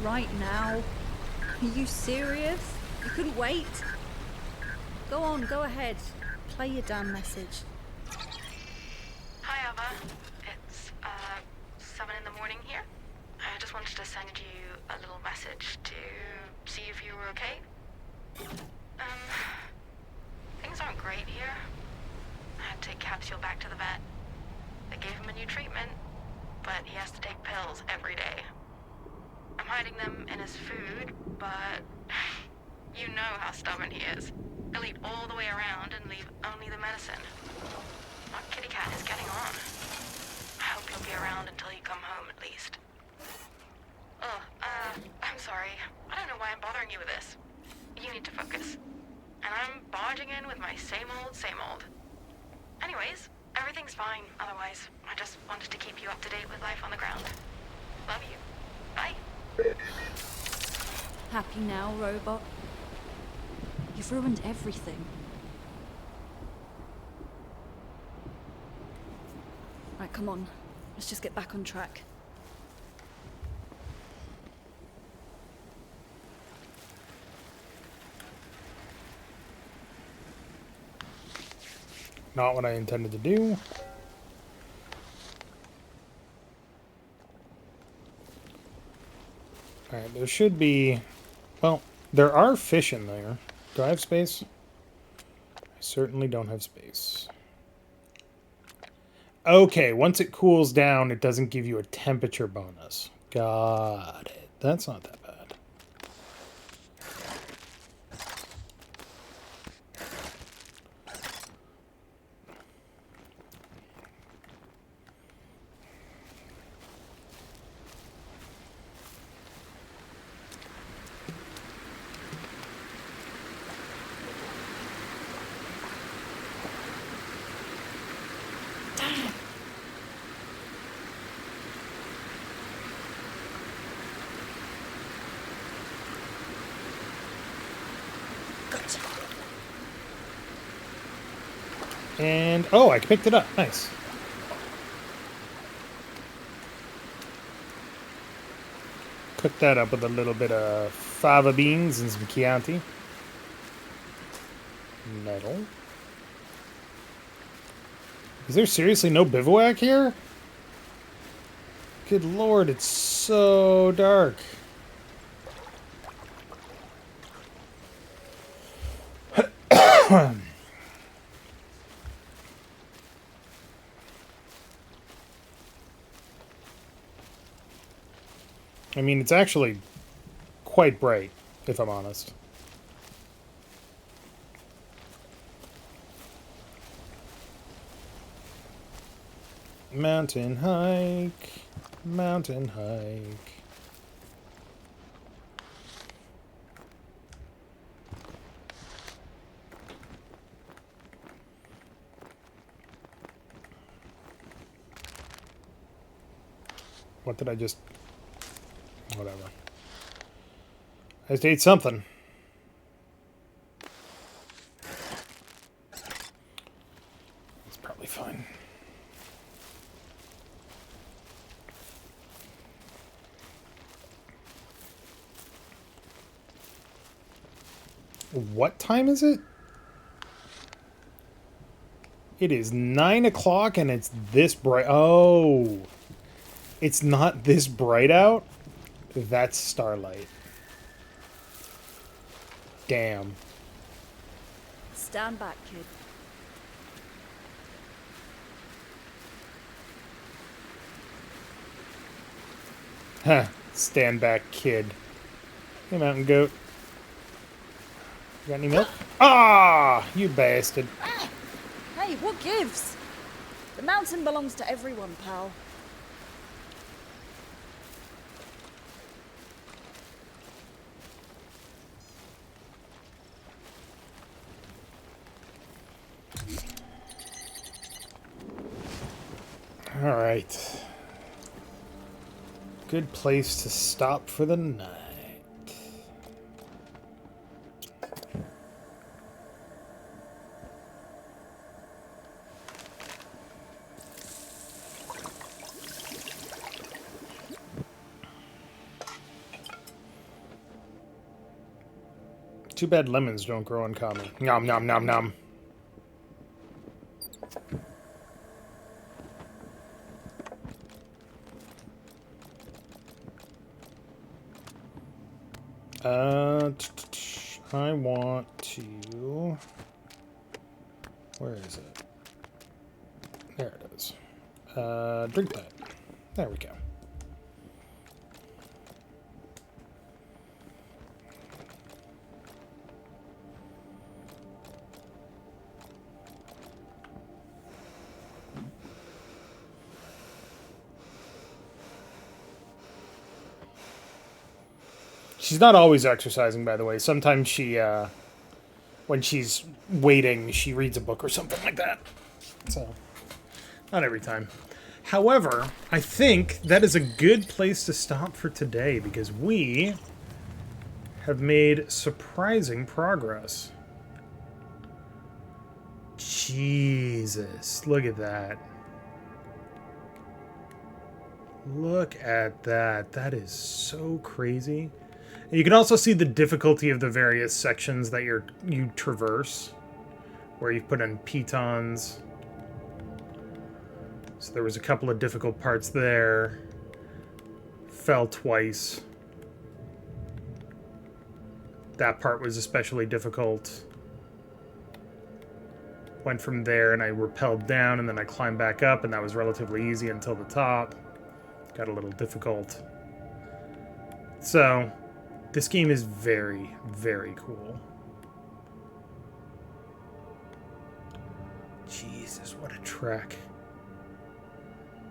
Right now? Are you serious? You couldn't wait? Go on, go ahead. Play your damn message. Hi, Ava. It's 7 in the morning here. I just wanted to send you a little message to see if you were okay. Things aren't great here. I had to take Capsule back to the vet. They gave him a new treatment, but he has to take pills every day. I'm hiding them in his food, but you know how stubborn he is. He'll eat all the way around and leave only the medicine. Our kitty cat is getting on. I hope he'll be around until you come home at least. I'm sorry. I don't know why I'm bothering you with this. You need to focus. And I'm barging in with my same old, same old. Anyways, everything's fine otherwise. I just wanted to keep you up to date with life on the ground. Love you. Bye. Happy now, robot? You've ruined everything. Right, come on. Let's just get back on track. Not what I intended to do. Alright, there should be... Well, there are fish in there. Do I have space? I certainly don't have space. Okay, once it cools down, it doesn't give you a temperature bonus. Got it. That's not that bad. And, oh, I picked it up. Nice. Cook that up with a little bit of fava beans and some Chianti. Metal. Is there seriously no bivouac here? Good lord, it's so dark. I mean, it's actually quite bright, if I'm honest. Mountain hike. Mountain hike. What did I just... Whatever. I just ate something. It's probably fine. What time is it? It is 9 o'clock and it's this bright. Oh, it's not this bright out? That's starlight. Damn. Stand back, kid. Huh. Stand back, kid. Hey, mountain goat. You got any milk? Ah, you bastard. Hey, what gives? The mountain belongs to everyone, pal. All right. Good place to stop for the night. Too bad lemons don't grow uncommon. Nom nom nom nom. I want to... Where is it? There it is. Drink that. There we go. She's not always exercising, by the way. Sometimes she, when she's waiting, she reads a book or something like that. So, not every time. However, I think that is a good place to stop for today because we have made surprising progress. Jesus, look at that. Look at that. That is so crazy. And you can also see the difficulty of the various sections that you traverse, where you've put in pitons. So there was a couple of difficult parts there. Fell twice. That part was especially difficult. Went from there and I rappelled down and then I climbed back up and that was relatively easy until the top. Got a little difficult. So, this game is very, very cool. Jesus, what a trek.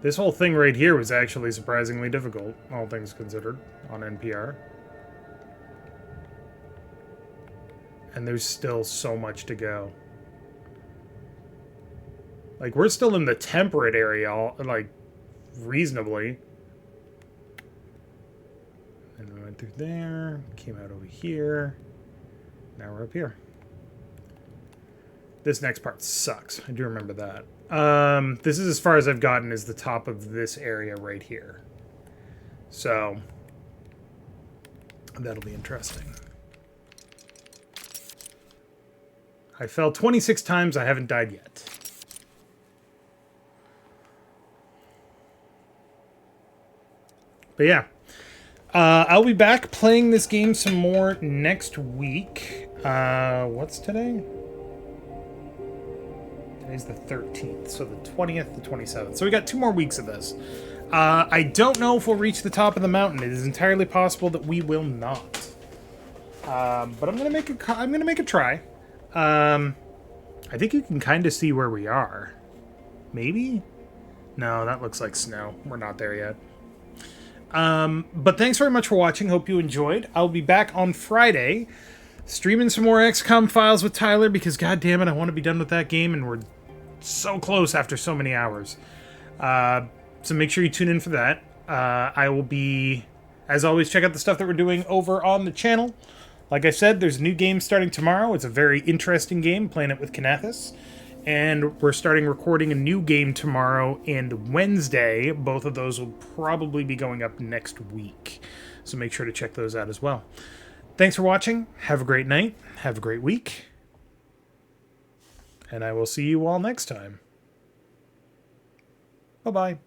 This whole thing right here was actually surprisingly difficult, all things considered, on NPR. And there's still so much to go. Like, we're still in the temperate area, like, reasonably. And we went through there, came out over here. Now we're up here. This next part sucks. I do remember that. This is as far as I've gotten is the top of this area right here. So, that'll be interesting. I fell 26 times. I haven't died yet. But yeah. I'll be back playing this game some more next week. What's today? Today's the 13th, so the 20th, the 27th. So we got 2 more weeks of this. I don't know if we'll reach the top of the mountain. It is entirely possible that we will not. But I'm gonna make a try. I think you can kind of see where we are. Maybe? No, that looks like snow. We're not there yet. But thanks very much for watching. Hope you enjoyed. I'll be back on Friday streaming some more XCOM files with Tyler because, god damn it, I want to be done with that game and we're so close after so many hours. So make sure you tune in for that. I will be, as always, check out the stuff that we're doing over on the channel. Like I said, there's a new game starting tomorrow. It's a very interesting game, playing it with Kanathis. And we're starting recording a new game tomorrow and Wednesday. Both of those will probably be going up next week. So make sure to check those out as well. Thanks for watching. Have a great night. Have a great week. And I will see you all next time. Bye-bye.